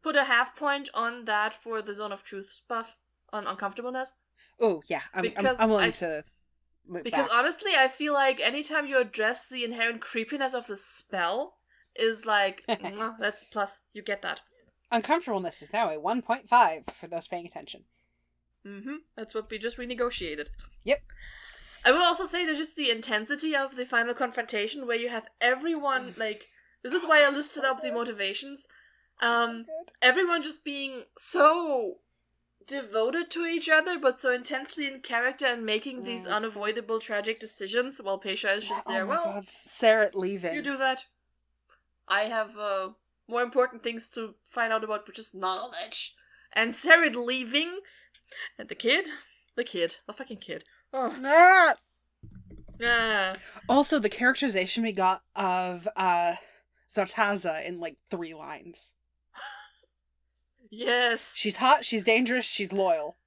put a half point on that for the Zone of Truth buff on uncomfortableness? Oh, yeah, I'm willing to look because back. Honestly, I feel like anytime you address the inherent creepiness of the spell is like, that's plus, you get that. Uncomfortableness is now a 1.5 for those paying attention. That's what we just renegotiated. Yep. I will also say that just the intensity of the final confrontation where you have everyone, like, this is why I listed up the motivations. Everyone just being so devoted to each other, but so intensely in character and making these unavoidable tragic decisions while Pesha is just there. Well, God. Sarah leaving. You do that. I have more important things to find out about, which is knowledge. And Sarah leaving, and the fucking kid. Oh. Yeah. Also, the characterization we got of Zartaza in like 3 lines. Yes. She's hot, she's dangerous, she's loyal.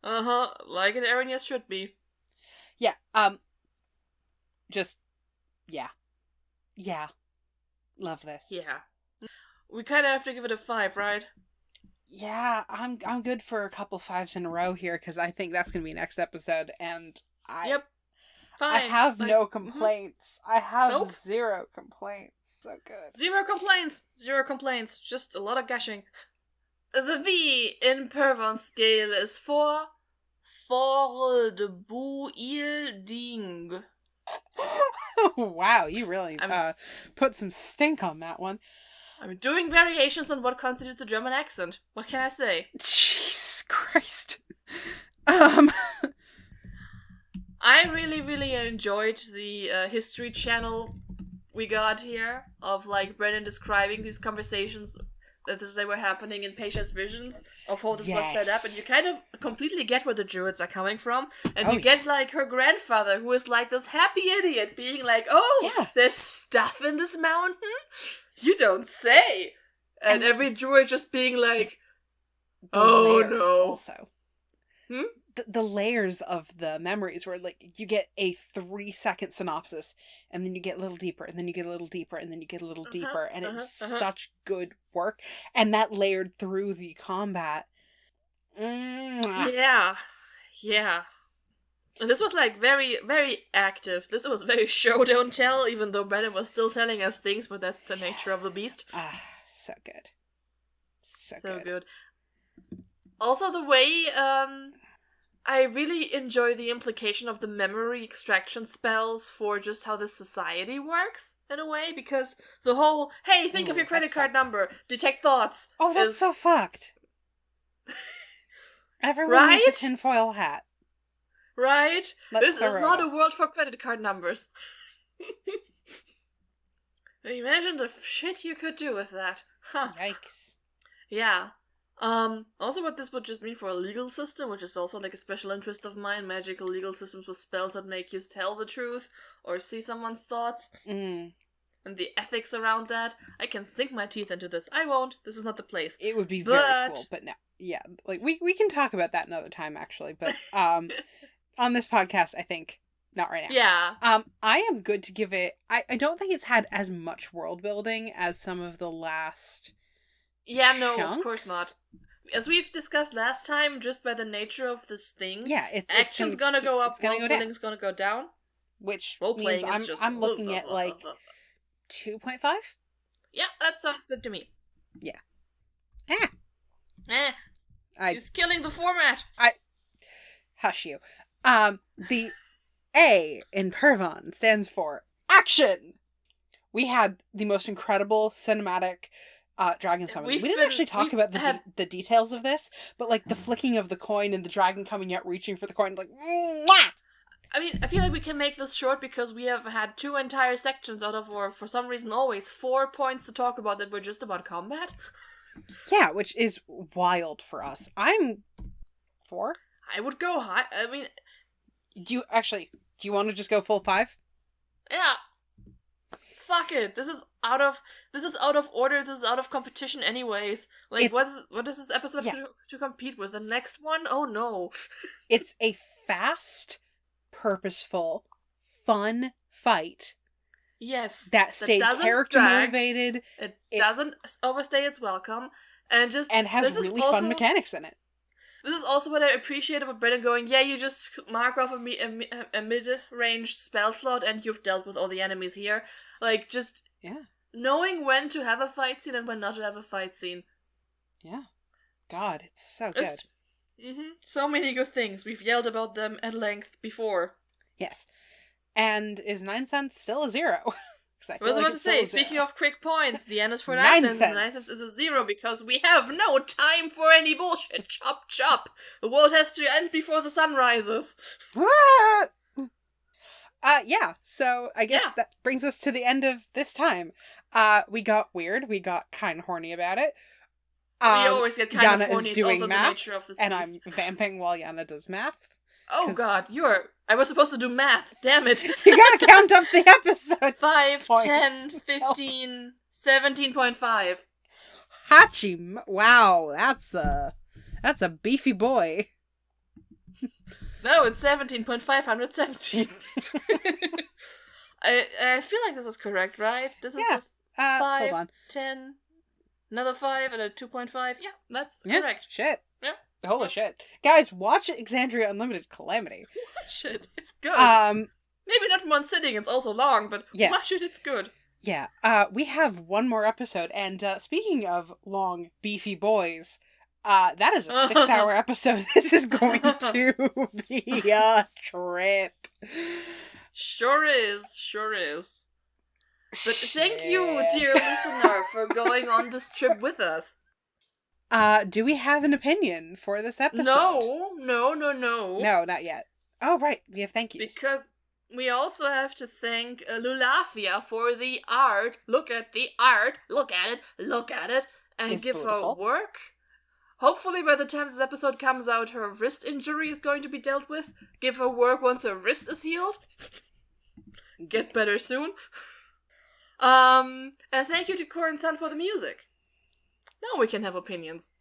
Like an Arrhenius should be. Yeah, just, yeah. Yeah. Love this. Yeah. We kind of have to give it a 5, right? Yeah, I'm good for a couple 5s in a row here, because I think that's going to be next episode, and Yep. Fine. I have no complaints. I have Nope. 0 complaints. So good. 0 complaints. 0 complaints. Just a lot of gushing. The V in Purvan Scale is for Fordbuilding. Wow, you really put some stink on that one. I'm doing variations on what constitutes a German accent. What can I say? Jesus Christ. I really, really enjoyed the History Channel we got here of like Brennen describing these conversations that they were happening in Pesha's visions of how this was set up, and you kind of completely get where the Druids are coming from, and you get like her grandfather who is like this happy idiot being like, there's stuff in this mountain? You don't say. And every Druid just being like, oh no. Also. The layers of the memories where like you get a 3-second synopsis and then you get a little deeper and then you get a little deeper and then you get a little deeper and it's such good work, and that layered through the combat. Yeah. And this was like very, very active. This was very show don't tell, even though Brennen was still telling us things, but that's the nature of the beast. So good. So good. Also the way I really enjoy the implication of the memory extraction spells for just how this society works, in a way, because the whole, hey, think of your credit card number, detect thoughts. Oh, that's so fucked. Everyone needs a tinfoil hat. Right? This is not a world for credit card numbers. Imagine the shit you could do with that. Huh. Yikes. Yeah. Also what this would just mean for a legal system, which is also like a special interest of mine, magical legal systems with spells that make you tell the truth or see someone's thoughts. And the ethics around that. I can sink my teeth into this. I won't. This is not the place. It would be very cool, but no. Yeah, like we can talk about that another time actually, but on this podcast I think not right now. Yeah. I am good to give it, I don't think it's had as much world building as some of the last no, chunks. Of course not. As we've discussed last time, just by the nature of this thing, action's gonna go up, world building's gonna go down. Which role-playing means I'm looking at like 2.5? Yeah, that sounds good to me. Yeah. She's killing the format. Hush you. The A in Purvan stands for action. We had the most incredible cinematic dragon summoning. We didn't actually talk about the details of this, but like the flicking of the coin and the dragon coming out reaching for the coin, like mwah! I mean, I feel like we can make this short because we have had 2 entire sections out of, or for some reason always, 4 points to talk about that were just about combat. Yeah, which is wild for us. I'm 4. I would go high. I mean, do you want to just go full 5? Yeah. Fuck it. This is out of order. This is out of competition anyways. Like, what does this episode have to compete with? The next one? Oh no. It's a fast, purposeful, fun fight. Yes. That stayed character motivated. It doesn't overstay its welcome. And has really fun mechanics in it. This is also what I appreciate about Brennen going, yeah, you just mark off a mid-range spell slot and you've dealt with all the enemies here. Like, just knowing when to have a fight scene and when not to have a fight scene. Yeah. God, it's so good. So many good things. We've yelled about them at length before. Yes. And is 9 cents still a 0? I was about to say, speaking of quick points, the N is for 9 cents, and 9 cents is a 0 because we have no time for any bullshit. Chop, chop. The world has to end before the sun rises. Yeah, so I guess that brings us to the end of this time. We got weird, we got kind of horny about it. We always get kind Jana of horny, is doing it's also math, the nature of this and beast. I'm vamping while Jana does math. Oh god, I was supposed to do math, damn it. You gotta count up the episode. 5, 10, 15, 17.5. Hachi, wow, that's a beefy boy. No, it's 17.517. I feel like this is correct, right? This is a 5, hold on. 10, another 5, and a 2.5. Yeah, that's correct. Shit. Yeah. Holy shit. Guys, watch Exandria Unlimited Calamity. Watch it. It's good. Maybe not in one sitting, it's also long, but watch it, it's good. Yeah. We have one more episode, and speaking of long, beefy boys, that is a 6-hour episode. This is going to be a trip. Sure is. But thank you, dear listener, for going on this trip with us. Do we have an opinion for this episode? No. No, not yet. Oh, right. We have thank yous. Because we also have to thank Lulafia for the art. Look at the art. Look at it. And It's give beautiful. her work. Hopefully by the time this episode comes out, her wrist injury is going to be dealt with. Give her work once her wrist is healed. Get better soon. And thank you to Corin Sun for the music. Now we can have opinions.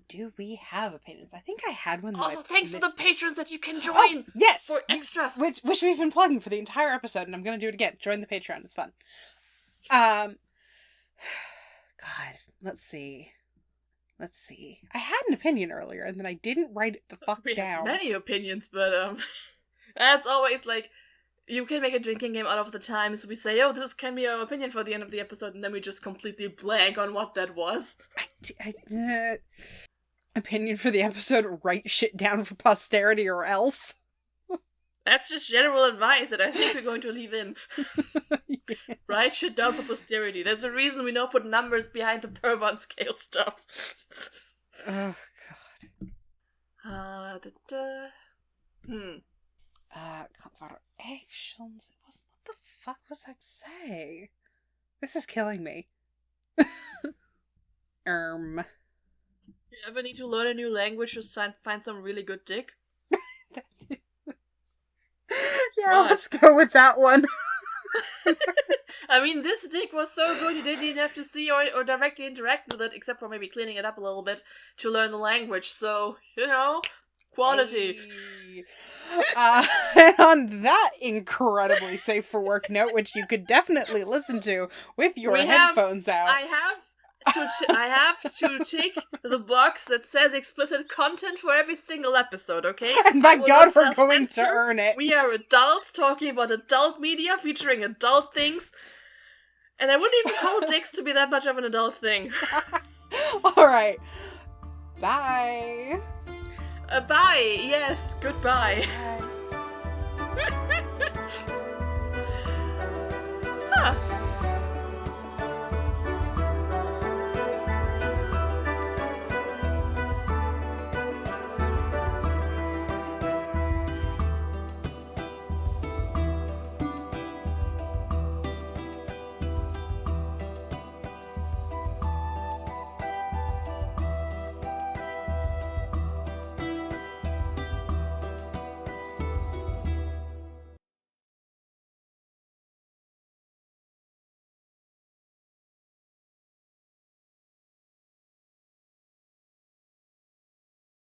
Do we have opinions? I think I had one. Also, thanks to the patrons that you can join. Oh, yes, for extras, which we've been plugging for the entire episode, and I'm gonna do it again. Join the Patreon; it's fun. God, let's see. I had an opinion earlier, and then I didn't write it the fuck we down. have many opinions, but that's always like. You can make a drinking game out of the times we say, oh, this can be our opinion for the end of the episode, and then we just completely blank on what that was. Opinion for the episode, write shit down for posterity or else. That's just general advice that I think we're going to leave in. Yeah. Write shit down for posterity. There's a reason we don't put numbers behind the Purvan Scale stuff. Oh, God. Consort actions. It was. What the fuck was I say? This is killing me. You ever need to learn a new language to find some really good dick? Yeah, let's go with that one. I mean, this dick was so good you didn't even have to see or directly interact with it, except for maybe cleaning it up a little bit to learn the language. So, quality. Hey. And on that incredibly safe for work note, which you could definitely listen to with your headphones out. I have to tick the box that says explicit content for every single episode, okay? And by God, we're going to earn it. We are adults talking about adult media featuring adult things. And I wouldn't even call dicks to be that much of an adult thing. Alright. Bye. Bye. Yes, goodbye. Bye.